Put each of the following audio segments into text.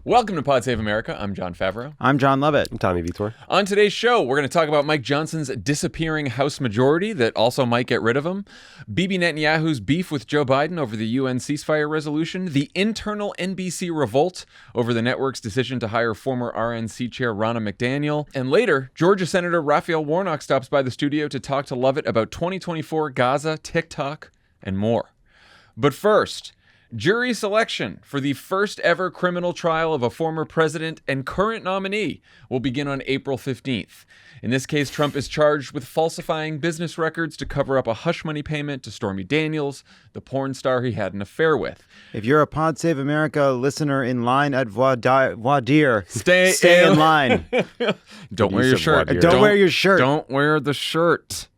Welcome to Pod Save America. I'm Jon Favreau. I'm Jon Lovett. I'm Tommy Vietor. On today's show, we're going to talk about Mike Johnson's disappearing House majority that also might get rid of him, Bibi Netanyahu's beef with Joe Biden over the UN ceasefire resolution, the internal NBC revolt over the network's decision to hire former RNC Chair Ronna McDaniel, and later, Georgia Senator Raphael Warnock stops by the studio to talk to Lovett about 2024 Gaza, TikTok, and more. But first, jury selection for the first ever criminal trial of a former president and current nominee will begin on April 15th. In this case, Trump is charged with falsifying business records to cover up a hush money payment to Stormy Daniels, the porn star he had an affair with. If you're a Pod Save America listener in line at voir dire, stay in line. Don't wear your shirt. Don't wear your shirt. Don't wear the shirt.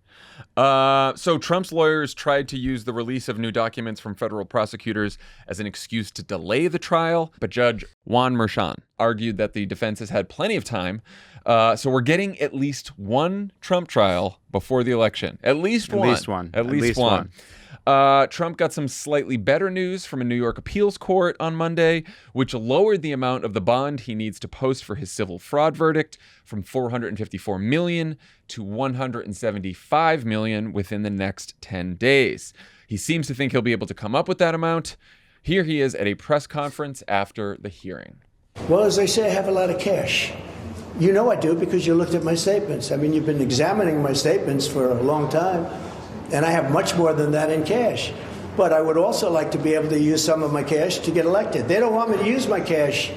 So Trump's lawyers tried to use the release of new documents from federal prosecutors as an excuse to delay the trial, but Judge Juan Merchan argued that the defense has had plenty of time. So we're getting at least one Trump trial before the election. At least one. Trump got some slightly better news from a New York appeals court on Monday, which lowered the amount of the bond he needs to post for his civil fraud verdict from $454 million to $175 million within the next 10 days. He seems to think he'll be able to come up with that amount. Here he is at a press conference after the hearing. Well, as I say, I have a lot of cash. You know I do because you looked at my statements. I mean, you've been examining my statements for a long time. And I have much more than that in cash. But I would also like to be able to use some of my cash to get elected. They don't want me to use my cash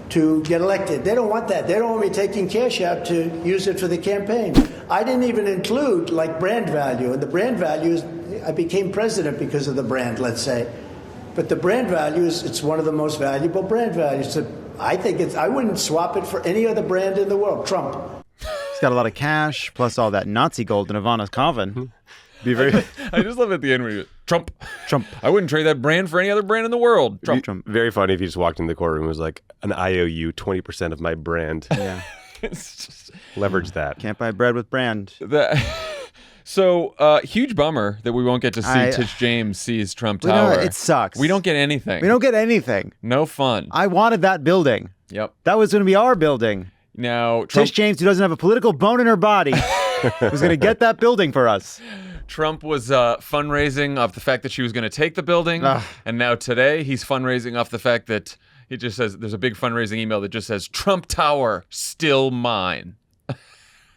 to get elected. They don't want that. They don't want me taking cash out to use it for the campaign. I didn't even include, like, brand value. And the brand value is, I became president because of the brand, let's say. But the brand value is, it's one of the most valuable brand values. I wouldn't swap it for any other brand in the world. Trump. He's got a lot of cash, plus all that Nazi gold in Ivana's coffin. I just love at the end where you go, Trump. I wouldn't trade that brand for any other brand in the world. Trump. Very funny if you just walked in the courtroom and was like, an IOU, 20% of my brand. Yeah. It's just, leverage that. Can't buy bread with brand. So, huge bummer that we won't get to see Tish James seize Trump Tower. It sucks. We don't get anything. No fun. I wanted that building. Yep. That was going to be our building. Now, Tish James, who doesn't have a political bone in her body, was going to get that building for us. Trump was fundraising off the fact that she was going to take the building. And now today he's fundraising off the fact that he just says, there's a big fundraising email that just says, Trump Tower, still mine.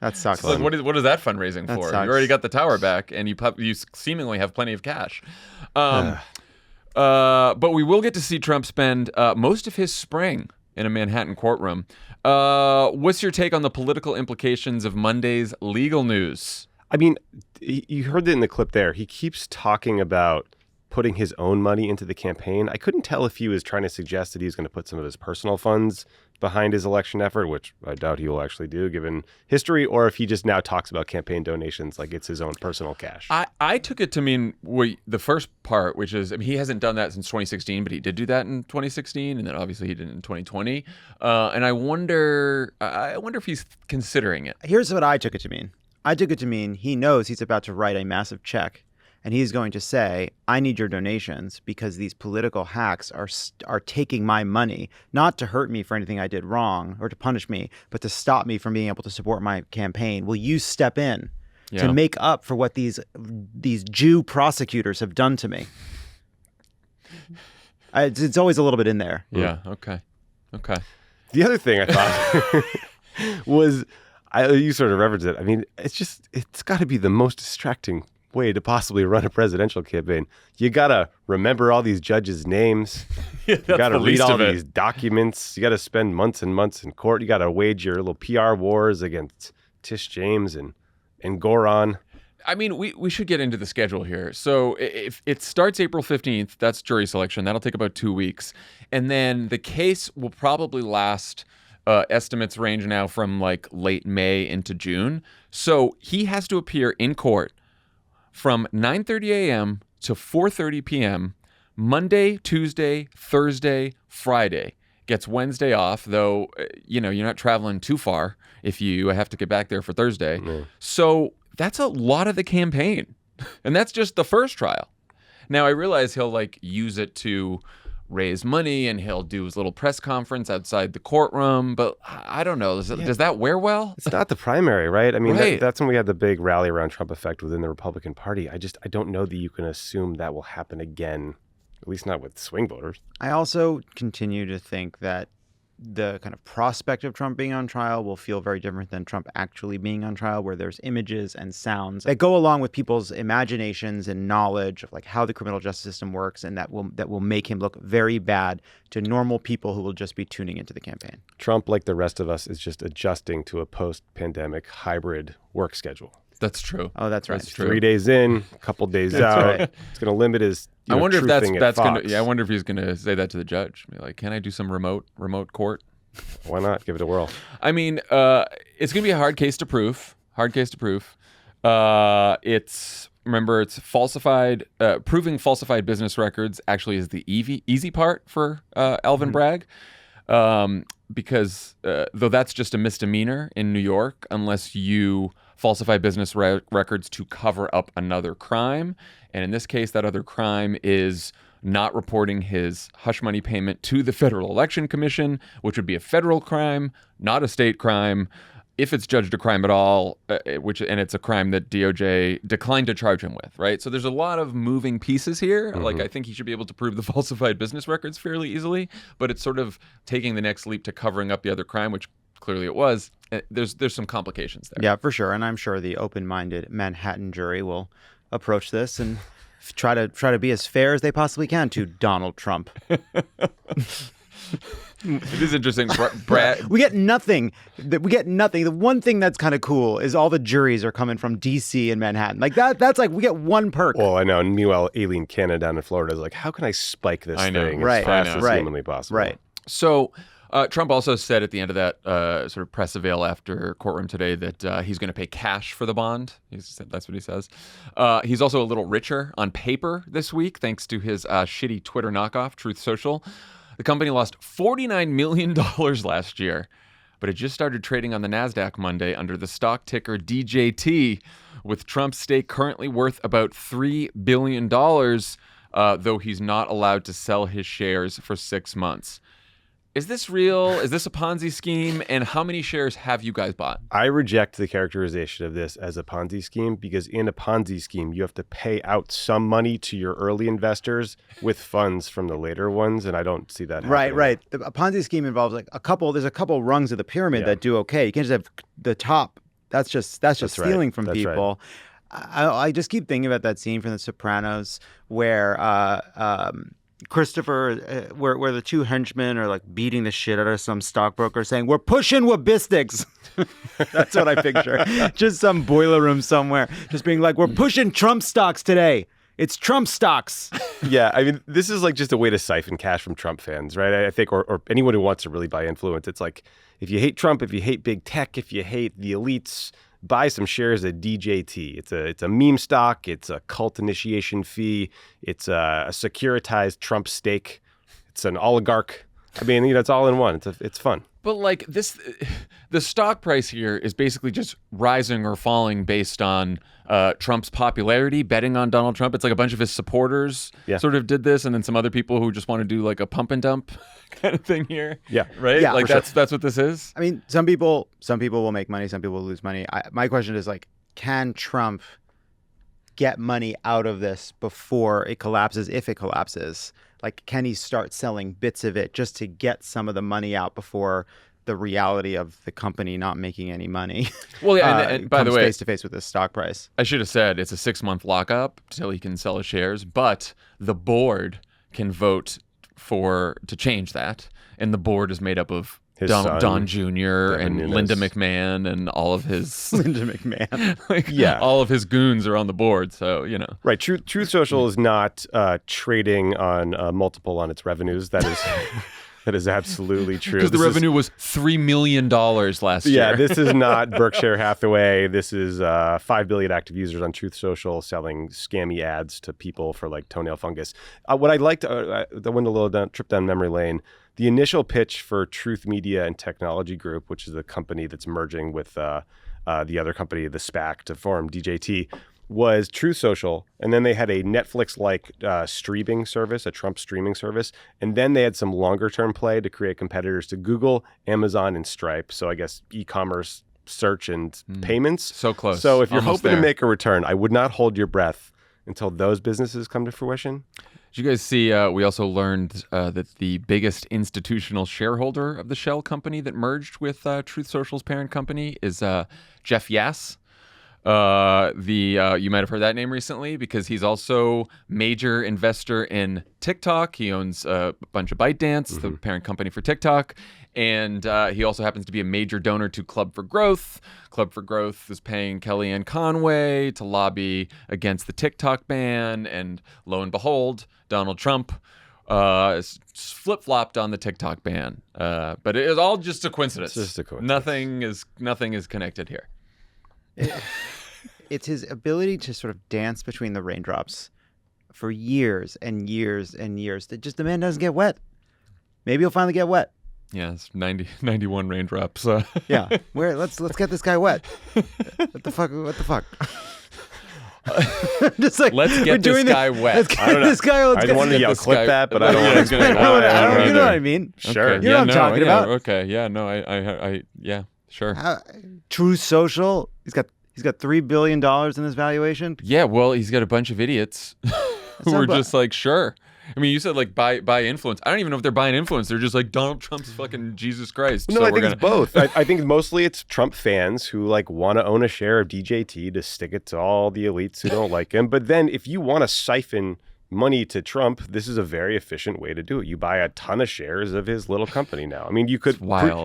That sucks. Like, what is that fundraising for? Sucks. You already got the tower back and you seemingly have plenty of cash. But we will get to see Trump spend most of his spring in a Manhattan courtroom. What's your take on the political implications of Monday's legal news? I mean, you heard it in the clip there. He keeps talking about putting his own money into the campaign. I couldn't tell if he was trying to suggest that he's going to put some of his personal funds behind his election effort, which I doubt he will actually do given history, or if he just now talks about campaign donations like it's his own personal cash. I took it to mean the first part, which is, I mean, he hasn't done that since 2016, but he did do that in 2016, and then obviously he did it in 2020. And I wonder if he's considering it. Here's what I took it to mean. I took it to mean he knows he's about to write a massive check. And he's going to say, I need your donations because these political hacks are taking my money, not to hurt me for anything I did wrong or to punish me, but to stop me from being able to support my campaign. Will you step in to make up for what these Jew prosecutors have done to me? It's always a little bit in there. Yeah, okay. The other thing I thought was, you sort of referenced it. I mean, it's got to be the most distracting way to possibly run a presidential campaign. You gotta remember all these judges' names. You gotta read all these documents. You gotta spend months and months in court. You gotta wage your little PR wars against Tish James and Goron. I mean, we should get into the schedule here. So if it starts April 15th, that's jury selection. That'll take about 2 weeks. And then the case will probably last, estimates range now from like late May into June. So he has to appear in court from 9:30 a.m. to 4:30 p.m. Monday, Tuesday, Thursday, Friday. Gets Wednesday off, though, you're not traveling too far if you have to get back there for Thursday. Mm. So that's a lot of the campaign. And that's just the first trial. Now, I realize he'll use it to raise money and he'll do his little press conference outside the courtroom. But I don't know. Does that wear well? It's not the primary, right? I mean, Right. that's when we had the big rally around Trump effect within the Republican Party. I don't know that you can assume that will happen again, at least not with swing voters. I also continue to think that the kind of prospect of Trump being on trial will feel very different than Trump actually being on trial, where there's images and sounds that go along with people's imaginations and knowledge of like how the criminal justice system works, and that will make him look very bad to normal people who will just be tuning into the campaign. Trump, like the rest of us, is just adjusting to a post-pandemic hybrid work schedule. That's true. Oh, that's right. That's true. 3 days in, a couple days out. right. It's going to limit his. I wonder if truthing at that's Fox. gonna. Yeah, I wonder if he's gonna say that to the judge. Be like, can I do some remote court? Why not? Give it a whirl. I mean, it's gonna be a hard case to prove. It's falsified. Proving falsified business records actually is the easy part for Alvin Bragg, because though that's just a misdemeanor in New York, unless you falsify business records to cover up another crime, and in this case, that other crime is not reporting his hush money payment to the Federal Election Commission, which would be a federal crime, not a state crime. If it's judged a crime at all, and it's a crime that DOJ declined to charge him with, right? So there's a lot of moving pieces here. Like, I think he should be able to prove the falsified business records fairly easily, but it's sort of taking the next leap to covering up the other crime, which clearly it was. There's some complications there. Yeah, for sure. And I'm sure the open-minded Manhattan jury will approach this and try to be as fair as they possibly can to Donald Trump. It is interesting. Brad, We get nothing. The one thing that's kind of cool is all the juries are coming from D.C. and Manhattan. Like that's like we get one perk. Well, I know. And meanwhile, Aileen Cannon down in Florida is like, how can I spike this I know. thing Right. as fast I know. as Right. humanly possible? Right. So Trump also said at the end of that sort of press avail after courtroom today that he's going to pay cash for the bond. That's what he says. He's also a little richer on paper this week, thanks to his shitty Twitter knockoff, Truth Social. The company lost $49 million last year, but it just started trading on the NASDAQ Monday under the stock ticker DJT, with Trump's stake currently worth about $3 billion, though he's not allowed to sell his shares for 6 months. Is this real? Is this a Ponzi scheme? And how many shares have you guys bought? I reject the characterization of this as a Ponzi scheme, because in a Ponzi scheme, you have to pay out some money to your early investors with funds from the later ones, and I don't see that happening. Right. A Ponzi scheme involves like there's a couple rungs of the pyramid that do okay. You can't just have the top. That's just stealing from people. I just keep thinking about that scene from The Sopranos where Christopher, where the two henchmen are like beating the shit out of some stockbroker saying, "We're pushing Wabistics." That's what I picture. Just some boiler room somewhere, just being like, "We're pushing Trump stocks today. It's Trump stocks." Yeah, I mean, this is like just a way to siphon cash from Trump fans, right? I think, or anyone who wants to really buy influence. It's like, if you hate Trump, if you hate big tech, if you hate the elites, buy some shares at DJT. It's a meme stock. It's a cult initiation fee. It's a securitized Trump stake. It's an oligarch. I mean, it's all in one. It's fun. But like this, the stock price here is basically just rising or falling based on Trump's popularity, betting on Donald Trump. It's like a bunch of his supporters sort of did this, and then some other people who just want to do like a pump and dump kind of thing here. Yeah. Right? Yeah, like for that's what this is. I mean, some people will make money, some people will lose money. My question is like, can Trump get money out of this before it collapses, if it collapses? Like, can he start selling bits of it just to get some of the money out before the reality of the company not making any money? Well, yeah, and by the way, face to face with the stock price. I should have said it's a 6-month lockup till he can sell his shares, but the board can vote to change that, and the board is made up of Don Jr. and Linda McMahon and all of his Linda McMahon. all of his goons are on the board. So Right. Truth Social is not trading on multiple on its revenues. That is that is absolutely true. Because the revenue was $3 million last year. Yeah, this is not Berkshire Hathaway. This is 5 billion active users on Truth Social selling scammy ads to people for like toenail fungus. What I'd like to, I went a little trip down memory lane. The initial pitch for Truth Media and Technology Group, which is the company that's merging with the other company, the SPAC, to form DJT, was Truth Social, and then they had a Netflix-like streaming service, a Trump streaming service, and then they had some longer-term play to create competitors to Google, Amazon, and Stripe. So I guess e-commerce, search, and payments. So close. So if you're Almost hoping there. to make a return, I would not hold your breath until those businesses come to fruition. Did you guys see, we also learned that the biggest institutional shareholder of the shell company that merged with Truth Social's parent company is Jeff Yass. You might have heard that name recently because he's also major investor in TikTok. He owns a bunch of ByteDance, the parent company for TikTok. And he also happens to be a major donor to Club for Growth. Club for Growth is paying Kellyanne Conway to lobby against the TikTok ban. And lo and behold, Donald Trump flip-flopped on the TikTok ban. But it is all just a coincidence. It's just a coincidence. Nothing is connected here. It's his ability to sort of dance between the raindrops for years and years and years. That just the man doesn't get wet. Maybe he'll finally get wet. Yeah, it's 91 raindrops. Yeah, let's get this guy wet. What the fuck? Just like Let's get this guy wet. Let's get this guy. I don't want to yell clip that, but I don't want to. You know what I mean? Sure. Okay. You know what I'm talking about. Okay. Yeah. No. I. Yeah. Sure. Truth Social. He's got $3 billion in this valuation. Yeah. Well, he's got a bunch of idiots who are just like, sure. I mean, you said like buy influence. I don't even know if they're buying influence. They're just like Donald Trump's fucking Jesus Christ. No, so I think it's both. I think mostly it's Trump fans who like want to own a share of DJT to stick it to all the elites who don't like him. But then if you want to siphon money to Trump, this is a very efficient way to do it. You buy a ton of shares of his little company now. I mean, you could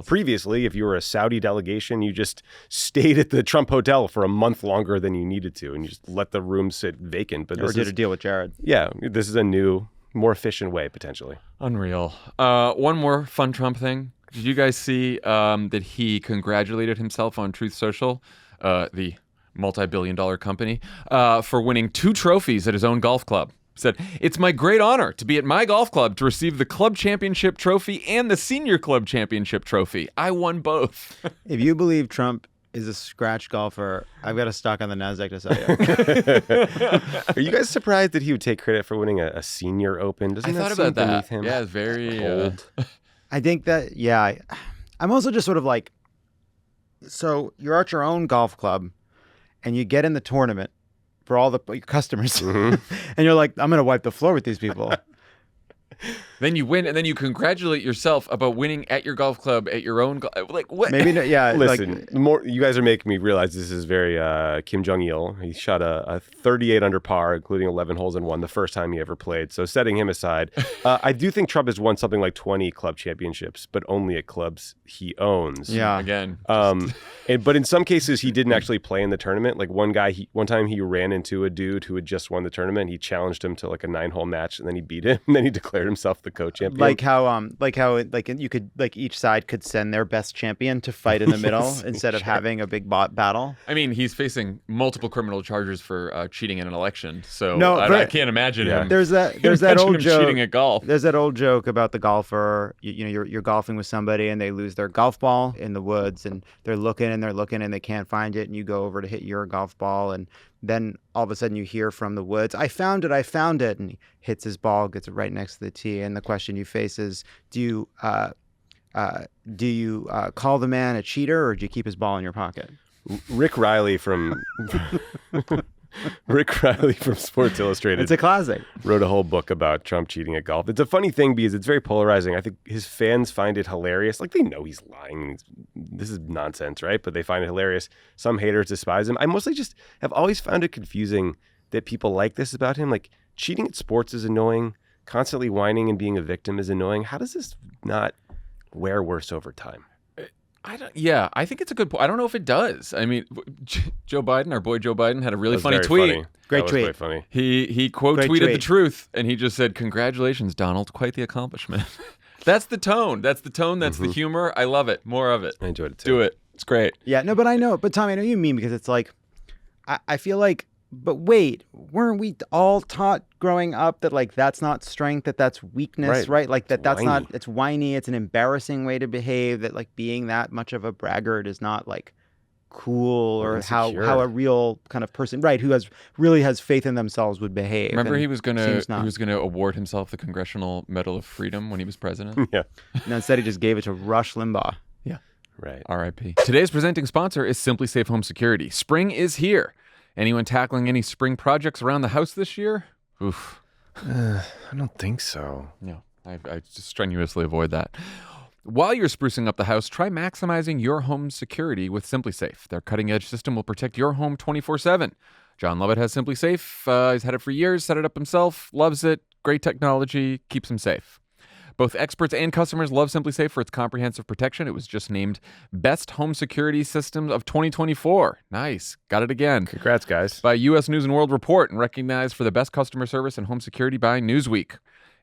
previously, if you were a Saudi delegation, you just stayed at the Trump hotel for a month longer than you needed to, and you just let the room sit vacant. But or did a deal with Jared. Yeah, this is a new, more efficient way potentially. Unreal. One more fun Trump thing. Did you guys see that he congratulated himself on Truth Social, the multi-billion-dollar company, for winning 2 trophies at his own golf club? Said, "It's my great honor to be at my golf club to receive the club championship trophy and the senior club championship trophy. I won both." If you believe Trump is a scratch golfer, I've got a stock on the NASDAQ to sell you. Are you guys surprised that he would take credit for winning a senior open? Doesn't I that thought seem about that. beneath him? Yeah, it's very old. I think that, I'm also just sort of like, so you're at your own golf club and you get in the tournament for all your customers. And you're like, I'm going to wipe the floor with these people. Then you win, and then you congratulate yourself about winning at your golf club at your own like what? Maybe not, yeah. Listen, the more you guys are making me realize this is very Kim Jong-il. He shot a 38 under par, including 11 holes in one, the first time he ever played. So setting him aside, I do think Trump has won something like 20 club championships, but only at clubs he owns. Yeah. Again. But in some cases, he didn't actually play in the tournament. Like one time he ran into a dude who had just won the tournament. He challenged him to like a 9-hole match, and then he beat him. And then he declared himself the co-champion. Like how you could each side could send their best champion to fight in the middle instead of having a big battle. I mean, he's facing multiple criminal charges for cheating in an election. So No, I can't imagine him. There's that old joke cheating at golf. There's that old joke about the golfer. You're golfing with somebody and they lose their golf ball in the woods and they're looking and they can't find it, and you go over to hit your golf ball, and then all of a sudden you hear from the woods, I found it, and he hits his ball, gets it right next to the tee, and the question you face is, do you call the man a cheater, or do you keep his ball in your pocket? Rick Riley from Sports Illustrated. It's a classic. Wrote a whole book about Trump cheating at golf. It's a funny thing because it's very polarizing. I think his fans find it hilarious. Like, they know he's lying. This is nonsense, right? But they find it hilarious. Some haters despise him. I mostly just have always found it confusing that people like this about him. Like, cheating at sports is annoying. Constantly whining and being a victim is annoying. How does this not wear worse over time? I think it's a good point. I don't know if it does. I mean, Joe Biden, our boy Joe Biden, had a really funny tweet. Funny. Great tweet. Very funny. He quote tweeted the truth, and he just said, "Congratulations, Donald, quite the accomplishment." That's the tone. That's the humor. I love it. More of it. I enjoyed it too. Do it. It's great. Yeah, no, but Tommy, I know what you mean, because it's like, I feel like, but wait, weren't we all taught growing up that like that's not strength, that's weakness, right? Like that's whiny. not, it's whiny, it's an embarrassing way to behave, that like being that much of a braggart is not like cool or how insecure. a real kind of person, right, who really has faith in themselves would behave. Remember, And he was gonna seems not. award himself the Congressional Medal of Freedom when he was president. Yeah. No, instead, he just gave it to Rush Limbaugh. Yeah. Right. R.I.P. Today's presenting sponsor is Simply Safe Home Security. Spring is here. Anyone tackling any spring projects around the house this year? Oof. I don't think so. No, I just strenuously avoid that. While you're sprucing up the house, try maximizing your home's security with Simply Safe. Their cutting-edge system will protect your home 24/7. Jon Lovett has Simply Safe. He's had it for years, set it up himself, loves it. Great technology, keeps him safe. Both experts and customers love Simply Safe for its comprehensive protection. It was just named Best Home Security System of 2024. Nice. Got it again. Congrats, guys. By U.S. News & World Report and recognized for the best customer service and home security by Newsweek.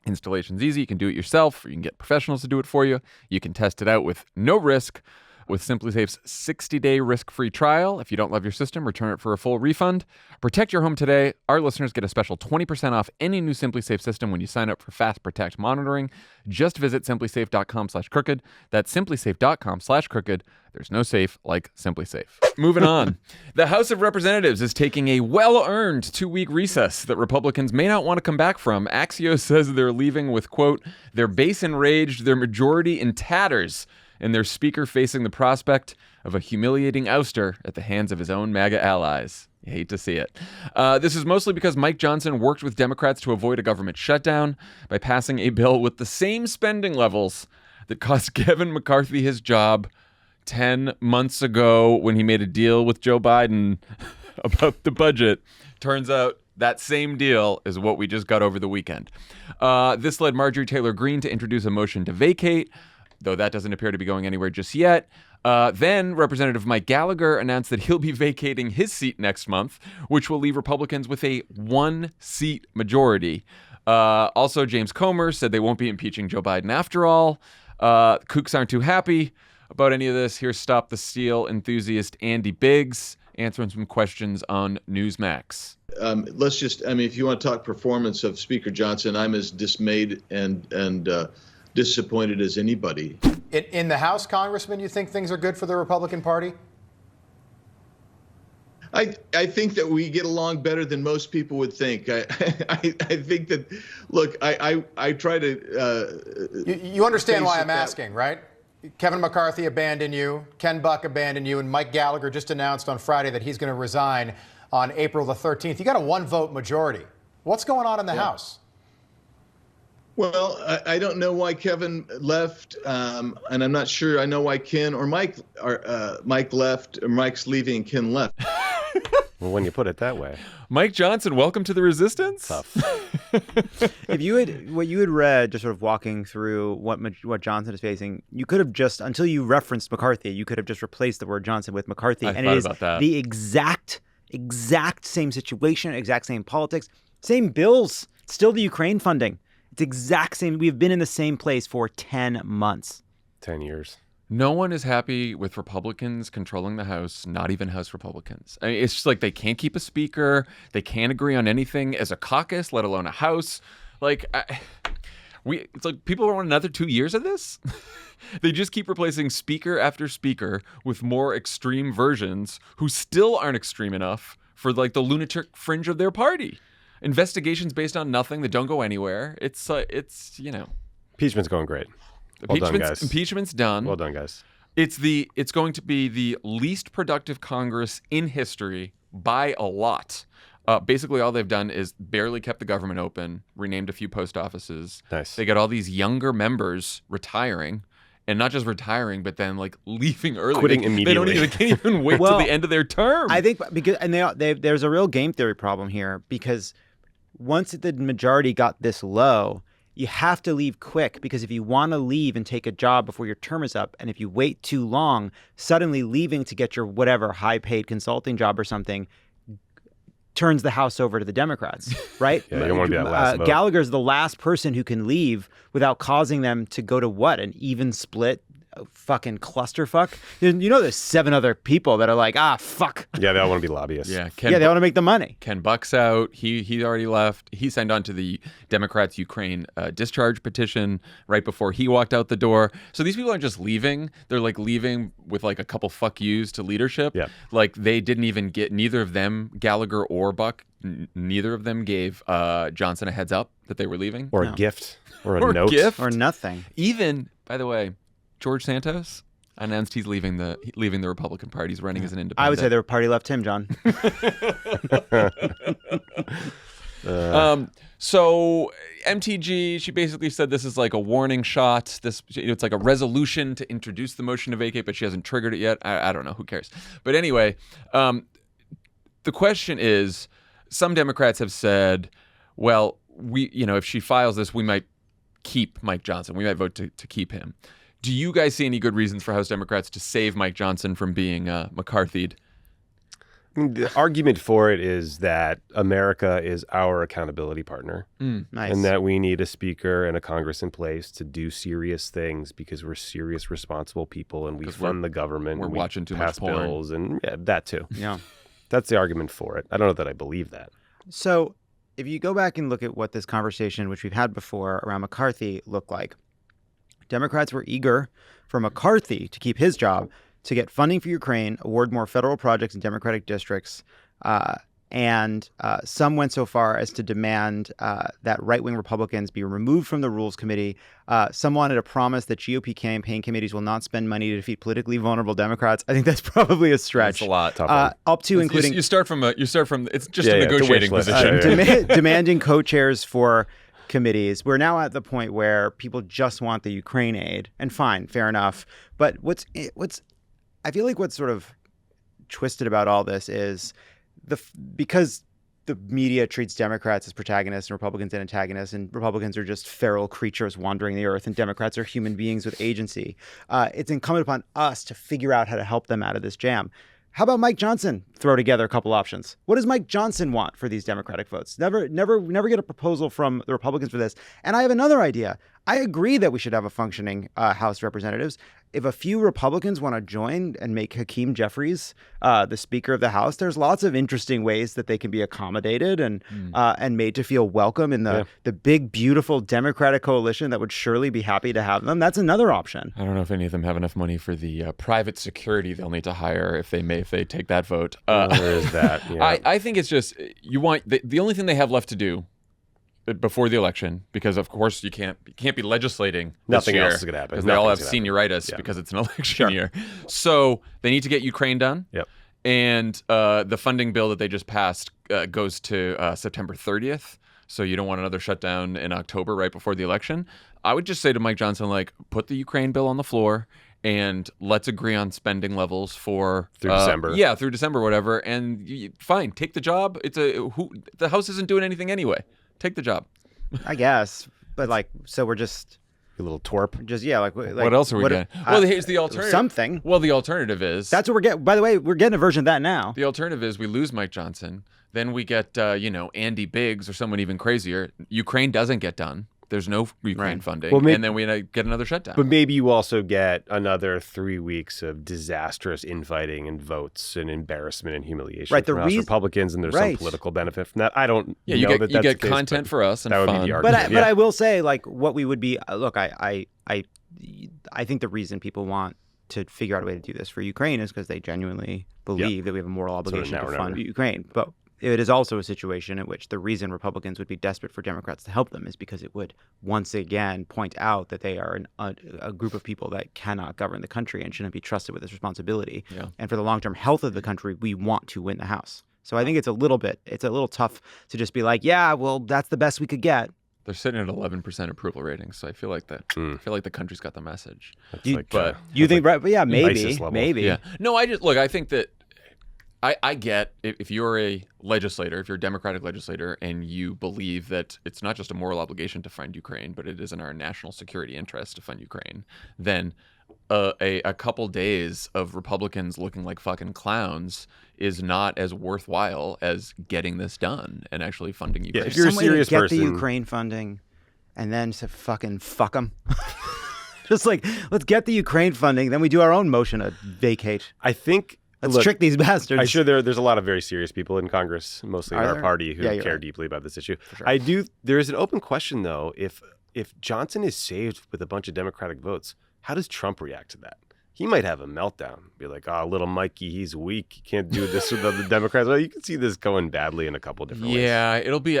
Installation's easy. You can do it yourself, or you can get professionals to do it for you. You can test it out with no risk with Simply Safe's 60-day risk-free trial. If you don't love your system, return it for a full refund. Protect your home today. Our listeners get a special 20% off any new Simply Safe system when you sign up for Fast Protect monitoring. Just visit simplysafe.com/crooked. That's simplysafe.com/crooked. There's no safe like Simply Safe. Moving on. The House of Representatives is taking a well-earned 2-week recess that Republicans may not want to come back from. Axios says they're leaving with, quote, their base enraged, their majority in tatters, and their speaker facing the prospect of a humiliating ouster at the hands of his own MAGA allies. You hate to see it. This is mostly because Mike Johnson worked with Democrats to avoid a government shutdown by passing a bill with the same spending levels that cost Kevin McCarthy his job 10 months ago when he made a deal with Joe Biden about the budget. Turns out that same deal is what we just got over the weekend. This led Marjorie Taylor Greene to introduce a motion to vacate, though that doesn't appear to be going anywhere just yet. Then Representative Mike Gallagher announced that he'll be vacating his seat next month, which will leave Republicans with a 1-seat majority. Also, James Comer said they won't be impeaching Joe Biden after all. Kooks aren't too happy about any of this. Here's Stop the Steal enthusiast Andy Biggs answering some questions on Newsmax. If you want to talk performance of Speaker Johnson, I'm as dismayed and disappointed as anybody. In the House, Congressman, you think things are good for the Republican Party? I think that we get along better than most people would think. I think that, look, I try to... You understand why I'm asking, right? Kevin McCarthy abandoned you, Ken Buck abandoned you, and Mike Gallagher just announced on Friday that he's going to resign on April the 13th. You got a 1-vote majority. What's going on in the House? Well, I don't know why Kevin left, and I'm not sure I know why Ken or Mike left, or Mike's leaving and Ken left. Well, when you put it that way. Mike Johnson, welcome to the Resistance. Tough. If you had what you had read, just sort of walking through what Johnson is facing, you could have just, until you referenced McCarthy, you could have just replaced the word Johnson with McCarthy, I and thought it is about that. the exact same situation, exact same politics, same bills, still the Ukraine funding. It's exact same. We've been in the same place for 10 months. 10 years. No one is happy with Republicans controlling the House, not even House Republicans. I mean, it's just like they can't keep a speaker. They can't agree on anything as a caucus, let alone a House. Like, it's like people want another 2 years of this. They just keep replacing speaker after speaker with more extreme versions who still aren't extreme enough for like the lunatic fringe of their party. Investigations based on nothing that don't go anywhere. It's Impeachment's going great. Well done, guys. Impeachment's done. Well done, guys. It's going to be the least productive Congress in history by a lot. Basically, all they've done is barely kept the government open, renamed a few post offices. Nice. They got all these younger members retiring, and not just retiring, but then like leaving early, Quitting immediately. They can't even wait till the end of their term. I think there's a real game theory problem here, because once the majority got this low, you have to leave quick, because if you want to leave and take a job before your term is up, and if you wait too long, suddenly leaving to get your whatever high-paid consulting job or something turns the House over to the Democrats, right? Yeah, you don't want to be that last vote. Gallagher's the last person who can leave without causing them to go to what? An even split fucking clusterfuck. You know, there's 7 other people that are like, fuck. Yeah, they all want to be lobbyists. Yeah, They want to make the money. Ken Buck's out. He already left. He signed on to the Democrats' Ukraine discharge petition right before he walked out the door. So these people aren't just leaving. They're like leaving with like a couple fuck yous to leadership. Yeah. Like they didn't even get, neither of them, Gallagher or Buck, neither of them gave Johnson a heads up that they were leaving. Or a gift. Or a note. Gift. Or nothing. Even, by the way, George Santos announced he's leaving the Republican Party. He's running as an independent. I would say their party left him, John. So MTG, she basically said this is like a warning shot. It's like a resolution to introduce the motion to vacate, but she hasn't triggered it yet. I don't know. Who cares? But anyway, the question is, some Democrats have said, well, if she files this, we might keep Mike Johnson. We might vote to keep him. Do you guys see any good reasons for House Democrats to save Mike Johnson from being McCarthy'd? The argument for it is that America is our accountability partner. Nice. And that we need a speaker and a Congress in place to do serious things because we're serious, responsible people and we fund the government. We're and watching too pass much porn. bills and that too. Yeah. That's the argument for it. I don't know that I believe that. So if you go back and look at what this conversation, which we've had before around McCarthy, looked like, Democrats were eager for McCarthy to keep his job, to get funding for Ukraine, award more federal projects in Democratic districts, and some went so far as to demand that right-wing Republicans be removed from the Rules Committee. Some wanted a promise that GOP campaign committees will not spend money to defeat politically vulnerable Democrats. I think that's probably a stretch. That's a lot. Up to including you start from it's just a negotiating it's a wish list. position. Demanding co-chairs for committees. We're now at the point where people just want the Ukraine aid, and fine, fair enough. But I feel like what's sort of twisted about all this is because the media treats Democrats as protagonists and Republicans as antagonists, and Republicans are just feral creatures wandering the earth, and Democrats are human beings with agency. It's incumbent upon us to figure out how to help them out of this jam. How about Mike Johnson throw together a couple options? What does Mike Johnson want for these Democratic votes? Never get a proposal from the Republicans for this. And I have another idea. I agree that we should have a functioning House of Representatives. If a few Republicans want to join and make Hakeem Jeffries the Speaker of the House, there's lots of interesting ways that they can be accommodated and made to feel welcome in the big, beautiful Democratic coalition that would surely be happy to have them. That's another option. I don't know if any of them have enough money for the private security they'll need to hire if they take that vote. There is that. Yeah. I think it's just you want the only thing they have left to do before the election, because of course you can't be legislating. Nothing this year, else is going to happen. because they all have Nothing's gonna senioritis because it's an election year. So they need to get Ukraine done. Yep. And the funding bill that they just passed goes to September 30th. So you don't want another shutdown in October right before the election. I would just say to Mike Johnson, like, put the Ukraine bill on the floor and let's agree on spending levels for Through December. Yeah, through December, whatever. And fine, take the job. The House isn't doing anything anyway. Take the job. I guess. But so we're just A little twerp. What else are we getting? Well, here's the alternative. Something. Well, the alternative is... That's what we're getting. By the way, we're getting a version of that now. The alternative is we lose Mike Johnson. Then we get, Andy Biggs or someone even crazier. Ukraine doesn't get done. There's no Ukraine funding. Well, and then we get another shutdown. But maybe you also get another 3 weeks of disastrous infighting and votes and embarrassment and humiliation right, for House Republicans, and there's some political benefit from that. I don't know you that that's get the case, content for us and that fun. would be the argument. But I will say, what we would be... Look, I think the reason people want to figure out a way to do this for Ukraine is because they genuinely believe that we have a moral obligation to fund Ukraine. But it is also a situation in which the reason Republicans would be desperate for Democrats to help them is because it would once again point out that they are a group of people that cannot govern the country and shouldn't be trusted with this responsibility. Yeah. And for the long-term health of the country, we want to win the House. So I think it's a little tough to just be like, yeah, well, that's the best we could get. They're sitting at 11% approval ratings, so I feel like the country's got the message. You think right? But yeah, maybe. Yeah. No, I think that I get if you're a legislator, if you're a Democratic legislator, and you believe that it's not just a moral obligation to fund Ukraine, but it is in our national security interest to fund Ukraine, then a couple days of Republicans looking like fucking clowns is not as worthwhile as getting this done and actually funding Ukraine. Yeah, if you're a serious get person, the Ukraine funding, and then to fucking fuck them. Just like, let's get the Ukraine funding, then we do our own motion to vacate. I think Let's trick these bastards. I'm sure there's a lot of very serious people in Congress, mostly in our party, who care right. deeply about this issue. Sure. There is an open question, though, if Johnson is saved with a bunch of Democratic votes, how does Trump react to that? He might have a meltdown, be like, "Oh, little Mikey, he's weak. He can't do this with the Democrats." Well, you can see this going badly in a couple different ways. Yeah, it'll be.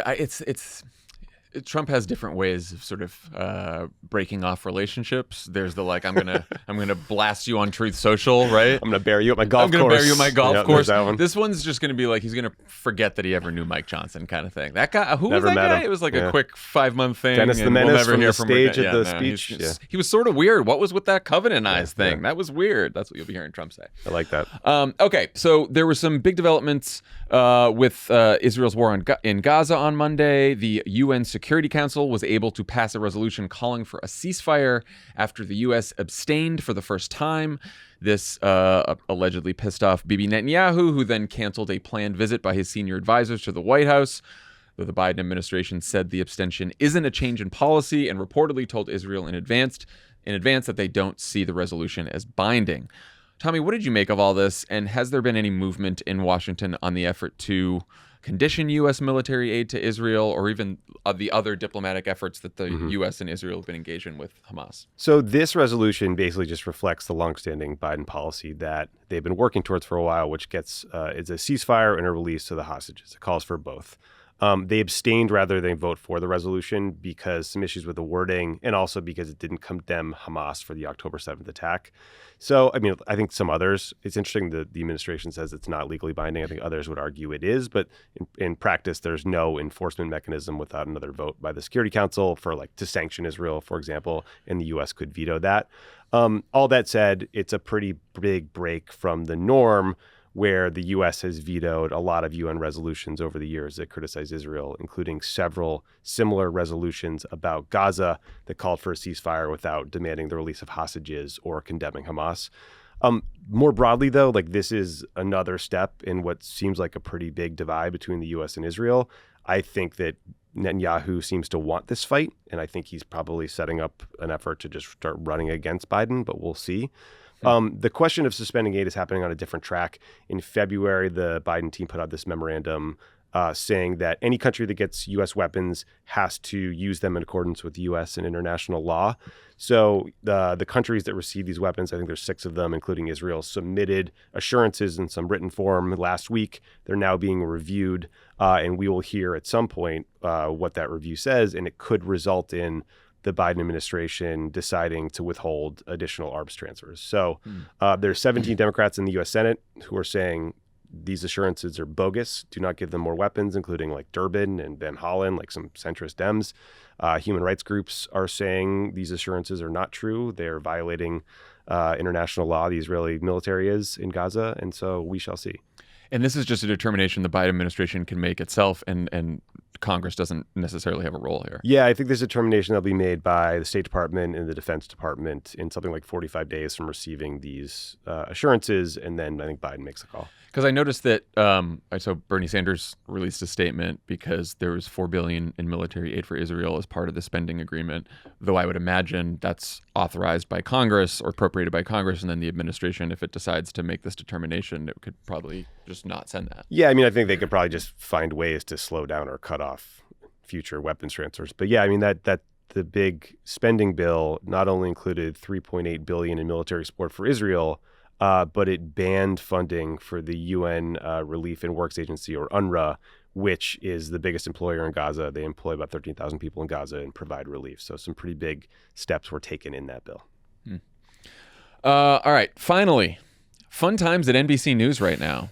Trump has different ways of sort of breaking off relationships. There's the I'm gonna blast you on Truth Social, right? I'm gonna bury you at my golf course. I'm gonna bury you at my golf course. That one. This one's just gonna be he's gonna forget that he ever knew Mike Johnson, kind of thing. That guy, who Never was that met guy? him. It was a quick 5-month thing. Dennis the and Menace we'll never from hear the from stage him. at the speech. He was sort of weird. What was with that Covenant Eyes thing? That was weird. That's what you'll be hearing Trump say. I like that. Okay, so there were some big developments with Israel's war in Gaza on Monday. The UN Security Council was able to pass a resolution calling for a ceasefire after the U.S. abstained for the first time. This allegedly pissed off Bibi Netanyahu, who then canceled a planned visit by his senior advisors to the White House, though the Biden administration said the abstention isn't a change in policy and reportedly told Israel in advance that they don't see the resolution as binding. Tommy, what did you make of all this, and has there been any movement in Washington on the effort to condition U.S. military aid to Israel, or even the other diplomatic efforts that the U.S. and Israel have been engaged in with Hamas? So this resolution basically just reflects the longstanding Biden policy that they've been working towards for a while, which is a ceasefire and a release of the hostages. It calls for both. They abstained rather than vote for the resolution because some issues with the wording, and also because it didn't condemn Hamas for the October 7th attack. So, I think some others, it's interesting that the administration says it's not legally binding. I think others would argue it is, but in practice, there's no enforcement mechanism without another vote by the Security Council to sanction Israel, for example, and the U.S. could veto that. All that said, it's a pretty big break from the norm, where the U.S. has vetoed a lot of UN resolutions over the years that criticize Israel, including several similar resolutions about Gaza that called for a ceasefire without demanding the release of hostages or condemning Hamas. More broadly, though, this is another step in what seems like a pretty big divide between the U.S. and Israel. I think that Netanyahu seems to want this fight, and I think he's probably setting up an effort to just start running against Biden, but we'll see. The question of suspending aid is happening on a different track. In February, the Biden team put out this memorandum saying that any country that gets U.S. weapons has to use them in accordance with U.S. and international law. So the countries that receive these weapons, I think there's 6 of them, including Israel, submitted assurances in some written form last week. They're now being reviewed, and we will hear at some point what that review says, and it could result in the Biden administration deciding to withhold additional arms transfers. So there's 17 Democrats in the U.S. Senate who are saying these assurances are bogus. Do not give them more weapons, including Durbin and Van Hollen, some centrist Dems. Human rights groups are saying these assurances are not true. They're violating international law. The Israeli military is in Gaza, and so we shall see. And this is just a determination the Biden administration can make itself, and Congress doesn't necessarily have a role here. Yeah, I think there's a determination that'll be made by the State Department and the Defense Department in something like 45 days from receiving these assurances, and then I think Biden makes a call. Because I noticed that I saw Bernie Sanders released a statement because there was $4 billion in military aid for Israel as part of the spending agreement, though I would imagine that's authorized by Congress or appropriated by Congress, and then the administration, if it decides to make this determination, it could probably just not send that. Yeah, I think they could probably just find ways to slow down or cut off future weapons transfers. But yeah, that the big spending bill not only included $3.8 billion in military support for Israel, but it banned funding for the UN Relief and Works Agency, or UNRWA, which is the biggest employer in Gaza. They employ about 13,000 people in Gaza and provide relief. So some pretty big steps were taken in that bill. All right, finally, fun times at NBC News right now.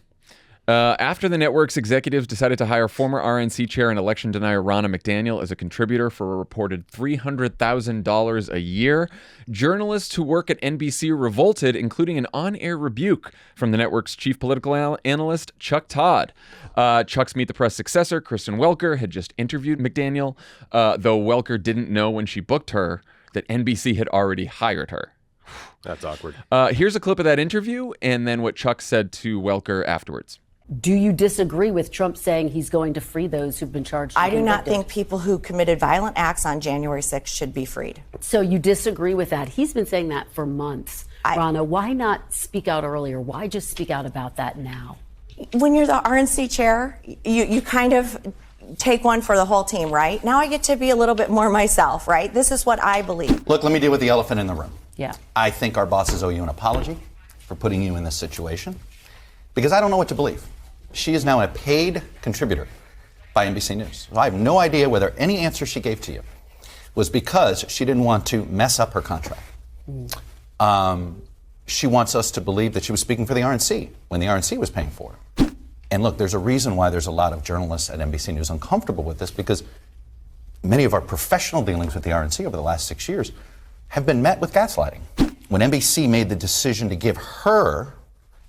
After the network's executives decided to hire former RNC chair and election denier Ronna McDaniel as a contributor for a reported $300,000 a year, journalists who work at NBC revolted, including an on-air rebuke from the network's chief political analyst, Chuck Todd. Chuck's Meet the Press successor, Kristen Welker, had just interviewed McDaniel, though Welker didn't know when she booked her that NBC had already hired her. That's awkward. Here's a clip of that interview and then what Chuck said to Welker afterwards. Do you disagree with Trump saying he's going to free those who've been charged? I do not think people who committed violent acts on January 6th should be freed. So you disagree with that? He's been saying that for months. Ronna, why not speak out earlier? Why just speak out about that now? When you're the RNC chair, you kind of take one for the whole team, right? Now I get to be a little bit more myself, right? This is what I believe. Look, let me deal with the elephant in the room. Yeah. I think our bosses owe you an apology for putting you in this situation, because I don't know what to believe. She is now a paid contributor by NBC News. I have no idea whether any answer she gave to you was because she didn't want to mess up her contract. She wants us to believe that she was speaking for the RNC when the RNC was paying for her. And look, there's a reason why there's a lot of journalists at NBC News uncomfortable with this, because many of our professional dealings with the RNC over the last 6 years have been met with gaslighting. When NBC made the decision to give her